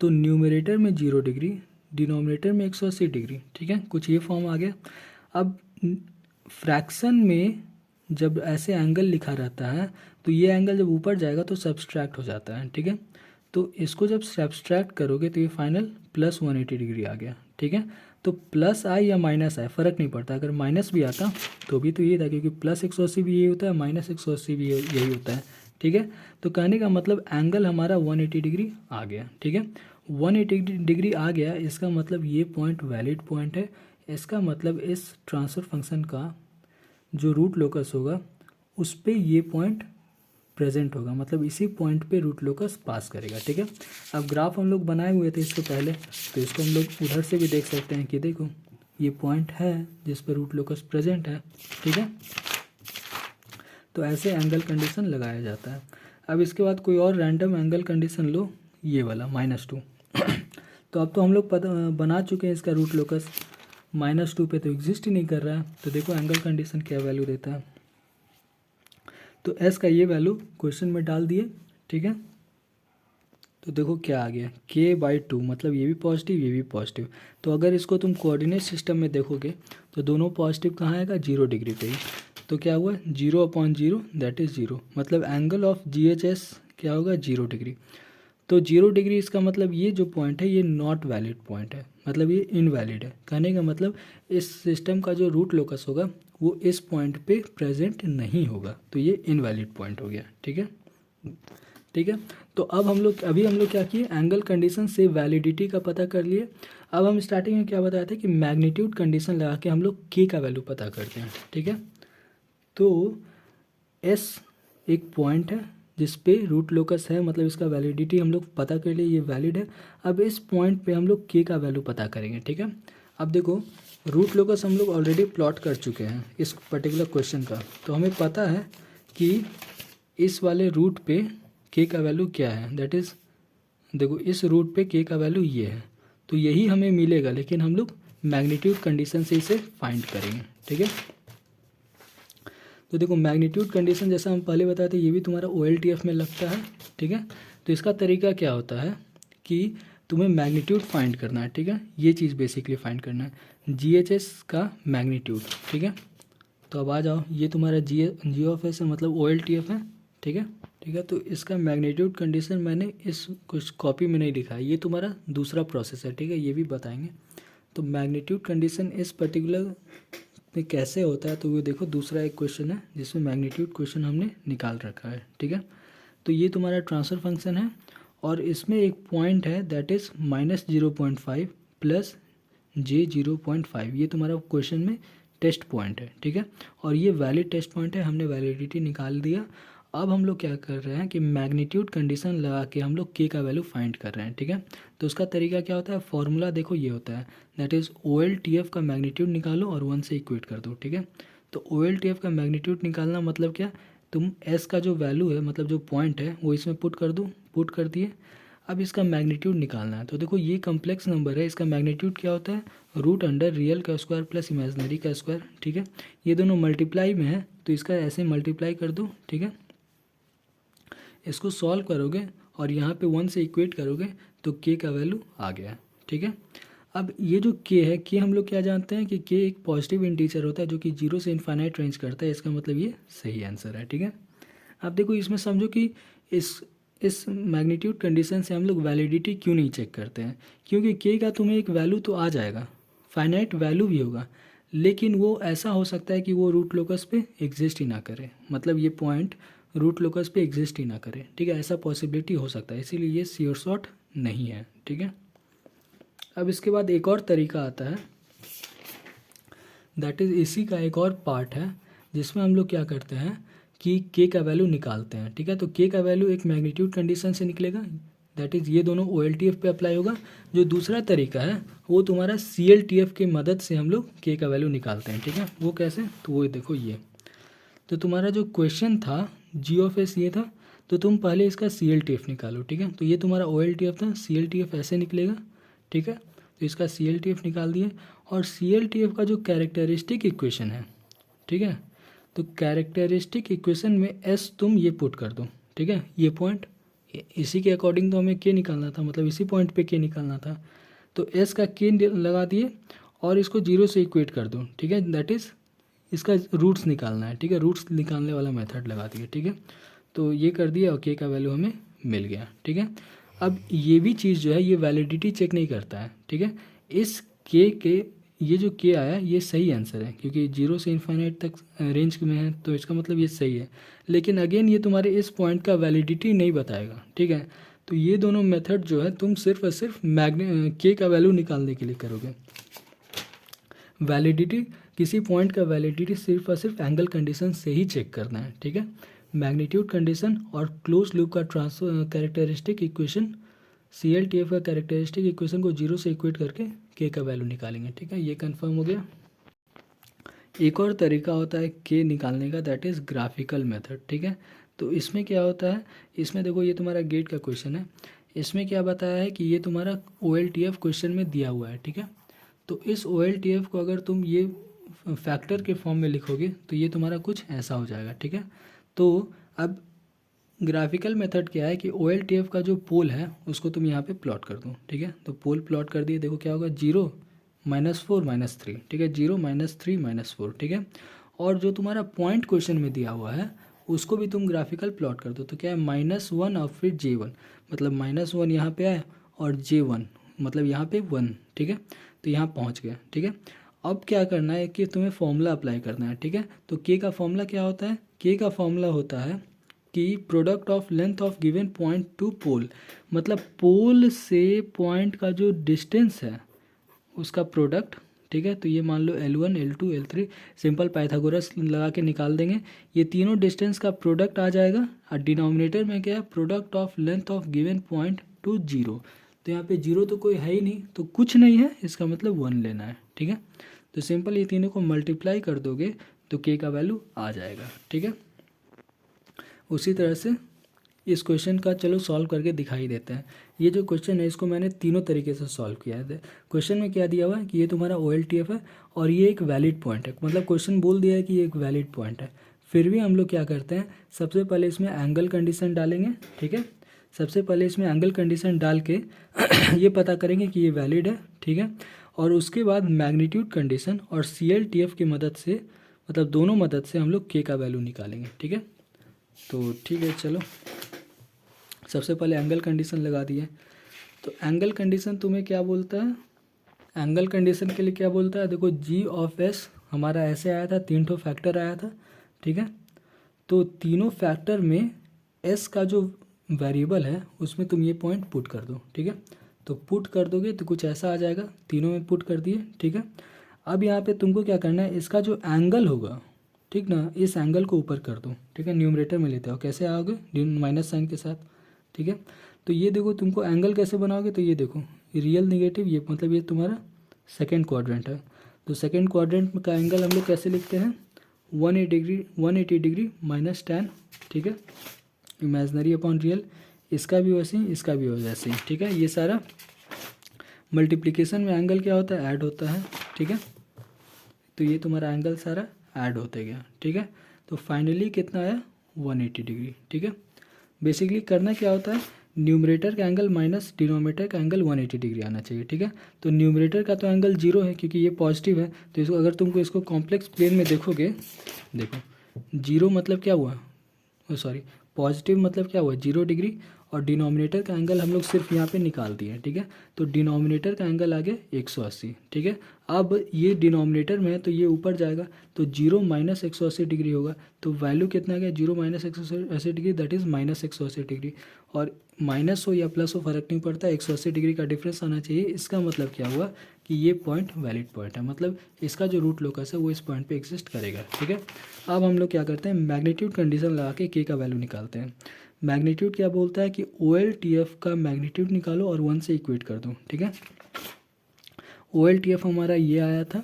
तो न्यूमरेटर में 0 डिग्री, डिनोमिनेटर में 180 डिग्री। ठीक है, कुछ ये फॉर्म आ गया। अब फ्रैक्शन में जब ऐसे एंगल लिखा रहता है तो ये एंगल जब ऊपर जाएगा तो सब्सट्रैक्ट हो जाता है। ठीक है, तो इसको जब सब्सट्रैक्ट करोगे तो ये फाइनल +180 डिग्री आ गया। ठीक है, तो प्लस आए या माइनस आए फ़र्क नहीं पड़ता, अगर माइनस भी आता तो भी तो ये था, क्योंकि +180 भी यही होता है, -180 भी यही होता है। ठीक है, तो कहने का मतलब एंगल हमारा 180 डिग्री आ गया। ठीक है, 180 डिग्री आ गया, इसका मतलब ये पॉइंट वैलिड पॉइंट है। इसका मतलब इस ट्रांसफर फंक्शन का जो रूट लोकस होगा उस पे ये पॉइंट प्रेजेंट होगा, मतलब इसी पॉइंट पे रूट लोकस पास करेगा। ठीक है, अब ग्राफ हम लोग बनाए हुए थे इससे पहले, तो इसको हम लोग उधर से भी देख सकते हैं कि देखो ये पॉइंट है जिस पर रूट लोकस प्रेजेंट है। ठीक है, तो ऐसे एंगल कंडीशन लगाया जाता है। अब इसके बाद कोई और रैंडम एंगल कंडीशन लो, ये वाला -2। तो अब तो हम लोग बना चुके हैं इसका रूट लोकस, -2 पे तो एग्जिस्ट ही नहीं कर रहा है। तो देखो एंगल कंडीशन क्या वैल्यू देता है, तो s का ये वैल्यू क्वेश्चन में डाल दिए। ठीक है, तो देखो क्या आ गया, k/2, मतलब ये भी पॉजिटिव ये भी पॉजिटिव। तो अगर इसको तुम कोऑर्डिनेट सिस्टम में देखोगे तो दोनों पॉजिटिव कहाँ आएगा, 0 डिग्री पे ही। तो क्या हुआ, 0/0 दैट इज़ 0, मतलब एंगल ऑफ GHS क्या होगा, 0 डिग्री। तो 0 डिग्री इसका मतलब ये जो पॉइंट है ये नॉट वैलिड पॉइंट है, मतलब ये इनवैलिड है। कहने का मतलब इस सिस्टम का जो रूट लोकस होगा वो इस पॉइंट पे प्रेजेंट नहीं होगा, तो ये इनवैलिड पॉइंट हो गया। ठीक है, ठीक है, तो अब हम लोग क्या किए, एंगल कंडीशन से वैलिडिटी का पता कर लिए। अब हम स्टार्टिंग में क्या बताया था कि मैग्नीट्यूड कंडीशन लगा के हम लोग के का वैल्यू पता करते हैं। ठीक है, तो एस एक पॉइंट है जिस पे रूट लोकस है, मतलब इसका वैलिडिटी हम लोग पता कर लिए, ये वैलिड है। अब इस पॉइंट पे हम लोग के का वैल्यू पता करेंगे। ठीक है, अब देखो रूट लोकस हम लोग ऑलरेडी प्लॉट कर चुके हैं इस पर्टिकुलर क्वेश्चन का, तो हमें पता है कि इस वाले रूट पे के का वैल्यू क्या है, दैट इज़ देखो इस रूट पे के का वैल्यू ये है, तो यही हमें मिलेगा, लेकिन हम लोग मैग्नीट्यूड कंडीशन से इसे फाइंड करेंगे। ठीक है, तो देखो मैग्नीट्यूड कंडीशन जैसा हम पहले बताए थे ये भी तुम्हारा OLTF में लगता है। ठीक है, तो इसका तरीका क्या होता है कि तुम्हें मैग्नीट्यूड फाइंड करना है। ठीक है, ये चीज़ बेसिकली फाइंड करना है, GHS का मैग्नीट्यूड। ठीक है, तो अब आ जाओ, ये तुम्हारा G ऑफ S है, मतलब OLTF है। ठीक है, ठीक है, तो इसका मैग्नीट्यूड कंडीशन मैंने इस कुछ कॉपी में नहीं लिखा है, ये तुम्हारा दूसरा प्रोसेस है। ठीक है, ये भी बताएंगे। तो मैग्नीट्यूड कंडीशन इस पर्टिकुलर में कैसे होता है, तो वो देखो दूसरा एक क्वेश्चन है जिसमें मैग्नीट्यूड क्वेश्चन हमने निकाल रखा है। ठीक है, तो ये तुम्हारा ट्रांसफर फंक्शन है और इसमें एक पॉइंट है दैट इज़ -0.5 + j0.5, ये तुम्हारा क्वेश्चन में टेस्ट पॉइंट है। ठीक है, और ये वैलिड टेस्ट पॉइंट है, हमने वैलिडिटी निकाल दिया। अब हम लोग क्या कर रहे हैं कि मैग्नीट्यूड कंडीशन लगा के हम लोग के का वैल्यू फाइंड कर रहे हैं, ठीक है। तो उसका तरीका क्या होता है, फॉर्मूला देखो ये होता है, दैट इज़ OLTF का मैग्नीट्यूड निकालो और 1 से इक्वेट कर दो, ठीक है। तो OLTF का मैग्नीट्यूड निकालना मतलब क्या, तुम S का जो वैल्यू है मतलब जो पॉइंट है वो इसमें पुट कर दो, पुट कर दिए। अब इसका मैग्नीट्यूड निकालना है, तो देखो ये कम्प्लेक्स नंबर है, इसका मैग्नीट्यूड क्या होता है, रूट अंडर रियल का स्क्वायर प्लस इमेजनरी का स्क्वायर, ठीक है। ये दोनों मल्टीप्लाई में है तो इसका ऐसे मल्टीप्लाई कर दो, ठीक है। इसको सॉल्व करोगे और यहाँ पे 1 से इक्वेट करोगे तो के का वैल्यू आ गया, ठीक है। अब ये जो के है, के हम लोग क्या जानते हैं कि के एक पॉजिटिव इंटीजर होता है जो कि 0 से इन्फाइनाइट रेंज करता है, इसका मतलब ये सही आंसर है, ठीक है। अब देखो इसमें समझो कि इस मैग्नीट्यूड कंडीशन से हम लोग वैलिडिटी क्यों नहीं चेक करते हैं, क्योंकि के का तुम्हें एक वैल्यू तो आ जाएगा, फाइनाइट वैल्यू भी होगा, लेकिन वो ऐसा हो सकता है कि वो रूट लोकस पे एग्जिस्ट ही ना करे, मतलब ये पॉइंट रूट लोकस पे एग्जिस्ट ही ना करे, ठीक है, ऐसा पॉसिबिलिटी हो सकता है, इसीलिए ये श्योर शॉट नहीं है, ठीक है। अब इसके बाद एक और तरीका आता है, दैट इज़ इसी का एक और पार्ट है जिसमें हम लोग क्या करते हैं कि के का वैल्यू निकालते हैं, ठीक है। तो के का वैल्यू एक मैग्नीट्यूड कंडीशन से निकलेगा, दैट इज़ ये दोनों OLTF पे अप्लाई होगा। जो दूसरा तरीका है वो तुम्हारा CLTF की मदद से हम लोग के का वैल्यू निकालते हैं, ठीक है। वो कैसे, तो वो देखो ये, तो तुम्हारा जो क्वेश्चन था G(S) ये था, तो तुम पहले इसका CLTF निकालो, ठीक है। तो ये तुम्हारा OLTF था, CLTF ऐसे निकलेगा, ठीक है। तो इसका CLTF निकाल दिए, और CLTF का जो कैरेक्टरिस्टिक इक्वेशन है, ठीक है, तो कैरेक्टरिस्टिक इक्वेशन में S तुम ये पुट कर दो, ठीक है। ये पॉइंट इसी के अकॉर्डिंग तो हमें के निकालना था, मतलब इसी पॉइंट पे के निकालना था, तो S का के लगा दिए और इसको 0 से इक्वेट कर दो, ठीक है। दैट इज़ इसका रूट्स निकालना है, ठीक है, रूट्स निकालने वाला मेथड लगा दिए, ठीक है। तो ये कर दिया और के का वैल्यू हमें मिल गया, ठीक है। अब ये भी चीज़ जो है ये वैलिडिटी चेक नहीं करता है, ठीक है। इस के ये जो के आया ये सही आंसर है, क्योंकि 0 से इन्फाइनाइट तक रेंज में है, तो इसका मतलब ये सही है, लेकिन अगेन ये तुम्हारे इस पॉइंट का वैलिडिटी नहीं बताएगा, ठीक है। तो ये दोनों मेथड जो है तुम सिर्फ और सिर्फ के का वैल्यू निकालने के लिए करोगे। वैलिडिटी, किसी पॉइंट का वैलिडिटी सिर्फ और सिर्फ एंगल कंडीशन से ही चेक करना है, ठीक है। मैग्नीट्यूड कंडीशन और क्लोज लूप का ट्रांसफर कैरेक्टरिस्टिक इक्वेशन, CLTF का कैरेक्टरिस्टिक इक्वेशन को 0 से इक्वेट करके के का वैल्यू निकालेंगे, ठीक है। ये कंफर्म हो गया। एक और तरीका होता है के निकालने का, दैट इज़ ग्राफिकल मेथड, ठीक है। तो इसमें क्या होता है, इसमें देखो ये तुम्हारा गेट का क्वेश्चन है, इसमें क्या बताया है कि ये तुम्हारा OLTF क्वेश्चन में दिया हुआ है, ठीक है। तो इस OLTF को अगर तुम ये फैक्टर के फॉर्म में लिखोगे तो ये तुम्हारा कुछ ऐसा हो जाएगा, ठीक है। तो अब ग्राफिकल मेथड क्या है कि OLTF का जो पोल है उसको तुम यहाँ पे प्लॉट कर दो, ठीक है। तो पोल प्लॉट कर दिए, देखो क्या होगा, 0 -4 -3, ठीक है, 0 -3 -4, ठीक है। और जो तुम्हारा पॉइंट क्वेश्चन में दिया हुआ है उसको भी तुम ग्राफिकल प्लॉट कर दो, तो क्या है, -1 और फिर J1, मतलब -1 यहाँ पे आए और J1 मतलब यहाँ पे 1, ठीक है। तो यहाँ पहुँच गया, ठीक है। अब क्या करना है कि तुम्हें फॉर्मूला अप्लाई करना है, ठीक है। तो के का फॉर्मूला क्या होता है, के का फॉर्मूला होता है कि product of length of given point to pole, मतलब पोल से पॉइंट का जो डिस्टेंस है उसका प्रोडक्ट, ठीक है। तो ये मान लो L1 L2 L3, simple Pythagoras लगा के निकाल देंगे, ये तीनों डिस्टेंस का प्रोडक्ट आ जाएगा, और डिनोमिनेटर में क्या है, product of length of given point to 0, तो यहाँ पे 0 तो कोई है ही नहीं, तो कुछ नहीं है, इसका मतलब 1 लेना है, ठीक है। तो सिंपल ये तीनों को मल्टीप्लाई कर दोगे तो के का वैल्यू आ जाएगा, ठीक है। उसी तरह से इस क्वेश्चन का चलो सॉल्व करके दिखाई देते हैं। ये जो क्वेश्चन है इसको मैंने तीनों तरीके से सॉल्व किया है। क्वेश्चन में क्या दिया हुआ है कि ये तुम्हारा OLTF है और ये एक वैलिड पॉइंट है, मतलब क्वेश्चन बोल दिया है कि ये एक वैलिड पॉइंट है, फिर भी हम लोग क्या करते हैं, सबसे पहले इसमें एंगल कंडीशन डालेंगे, ठीक है। सबसे पहले इसमें एंगल कंडीशन डाल के ये पता करेंगे कि ये वैलिड है, ठीक है। और उसके बाद मैग्नीट्यूड कंडीशन और CLTF की मदद से, मतलब दोनों मदद से हम लोग के का वैल्यू निकालेंगे, ठीक है। तो ठीक है, चलो सबसे पहले एंगल कंडीशन लगा दिए। तो एंगल कंडीशन तुम्हें क्या बोलता है, एंगल कंडीशन के लिए क्या बोलता है, देखो G(S) हमारा ऐसे आया था, 3 फैक्टर आया था, ठीक है। तो तीनों फैक्टर में S का जो वेरिएबल है उसमें तुम ये पॉइंट पुट कर दो, ठीक है। तो पुट कर दोगे तो कुछ ऐसा आ जाएगा, तीनों में पुट कर दिए, ठीक है। अब यहाँ पे तुमको क्या करना है, इसका जो एंगल होगा, ठीक ना, इस एंगल को ऊपर कर दो, ठीक है, न्यूमरेटर में लेते हो, कैसे आओगे माइनस साइन के साथ, ठीक है। तो ये देखो तुमको एंगल कैसे बनाओगे, तो ये देखो रियल नेगेटिव, ये मतलब ये तुम्हारा सेकेंड क्वाड्रेंट है। तो सेकेंड क्वाड्रेंट का एंगल हम लोग कैसे लिखते हैं, 180 डिग्री माइनस टेन, ठीक है, इमेजनरी अपॉन रियल। इसका भी वैसे ही, इसका भी वैसे ही, ठीक है। ये सारा मल्टीप्लिकेशन में एंगल क्या होता है, ऐड होता है, ठीक है। तो ये तुम्हारा एंगल सारा ऐड होते गया, ठीक है। तो फाइनली कितना आया, 180 डिग्री, ठीक है। बेसिकली करना क्या होता है, न्यूमरेटर का एंगल माइनस डिनोमिनेटर का एंगल 180 डिग्री आना चाहिए, ठीक है। तो न्यूमरेटर का तो एंगल 0 है क्योंकि ये पॉजिटिव है, तो इसको अगर तुमको इसको कॉम्प्लेक्स प्लेन में देखोगे, देखो 0 मतलब क्या हुआ, सॉरी पॉजिटिव मतलब क्या हुआ 0 डिग्री, और डिनोमिनेटर का एंगल हम लोग सिर्फ यहाँ पे निकाल दिए, ठीक है। तो डिनोमिनेटर का एंगल आ गया 180, ठीक है। अब ये डिनोमिनेटर में है तो ये ऊपर जाएगा, तो 0 माइनस 180 डिग्री होगा, तो वैल्यू कितना आ गया, 0 minus 180 degree, that is minus 180 degree. और माइनस हो या प्लस हो फर्क नहीं पड़ता, 180 डिग्री का डिफरेंस आना चाहिए। इसका मतलब क्या हुआ कि ये पॉइंट वैलिड पॉइंट है, मतलब इसका जो रूट लोकस है वो इस पॉइंट पे एग्जिस्ट करेगा, ठीक है। अब हम लोग क्या करते हैं, मैग्नीट्यूड कंडीशन लगा के के का वैल्यू निकालते हैं। मैग्नीट्यूड क्या बोलता है कि OLTF का मैग्नीट्यूड निकालो और 1 से इक्वेट कर दो, ठीक है। OLTF हमारा ये आया था,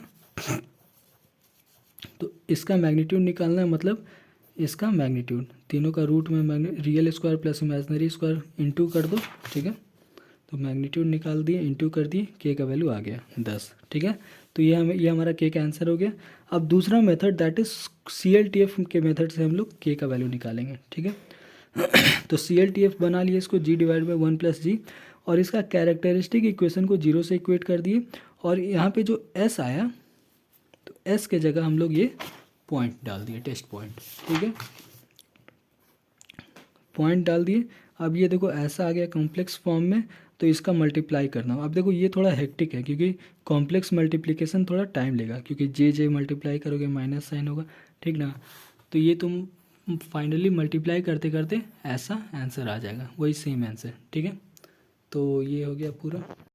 तो इसका मैग्नीट्यूड निकालना है, मतलब इसका मैग्नीट्यूड तीनों का रूट में real square plus imaginary square into कर दो, ठीक है। तो मैग्नीट्यूड निकाल दिए, इंटू कर दिए, के का वैल्यू आ गया 10, ठीक है। तो ये हमारा के का आंसर हो गया। अब दूसरा मेथड दैट इज CLTF के मेथड से हम लोग के का वैल्यू निकालेंगे, ठीक है। तो CLTF बना लिए इसको, G डिवाइड बाई 1 प्लस जी, और इसका कैरेक्टरिस्टिक इक्वेशन को 0 से इक्वेट कर दिए, और यहाँ पे जो S आया तो S के जगह हम लोग ये पॉइंट डाल दिए, टेस्ट पॉइंट, ठीक है, पॉइंट डाल दिए। अब ये देखो ऐसा आ गया कॉम्प्लेक्स फॉर्म में, तो इसका मल्टीप्लाई करना। अब देखो ये थोड़ा हेक्टिक है क्योंकि कॉम्प्लेक्स मल्टीप्लिकेशन थोड़ा टाइम लेगा, क्योंकि जे मल्टीप्लाई करोगे माइनस साइन होगा, ठीक ना। तो ये तुम फाइनली मल्टीप्लाई करते करते ऐसा आंसर आ जाएगा, वही सेम आंसर, ठीक है। तो ये हो गया पूरा।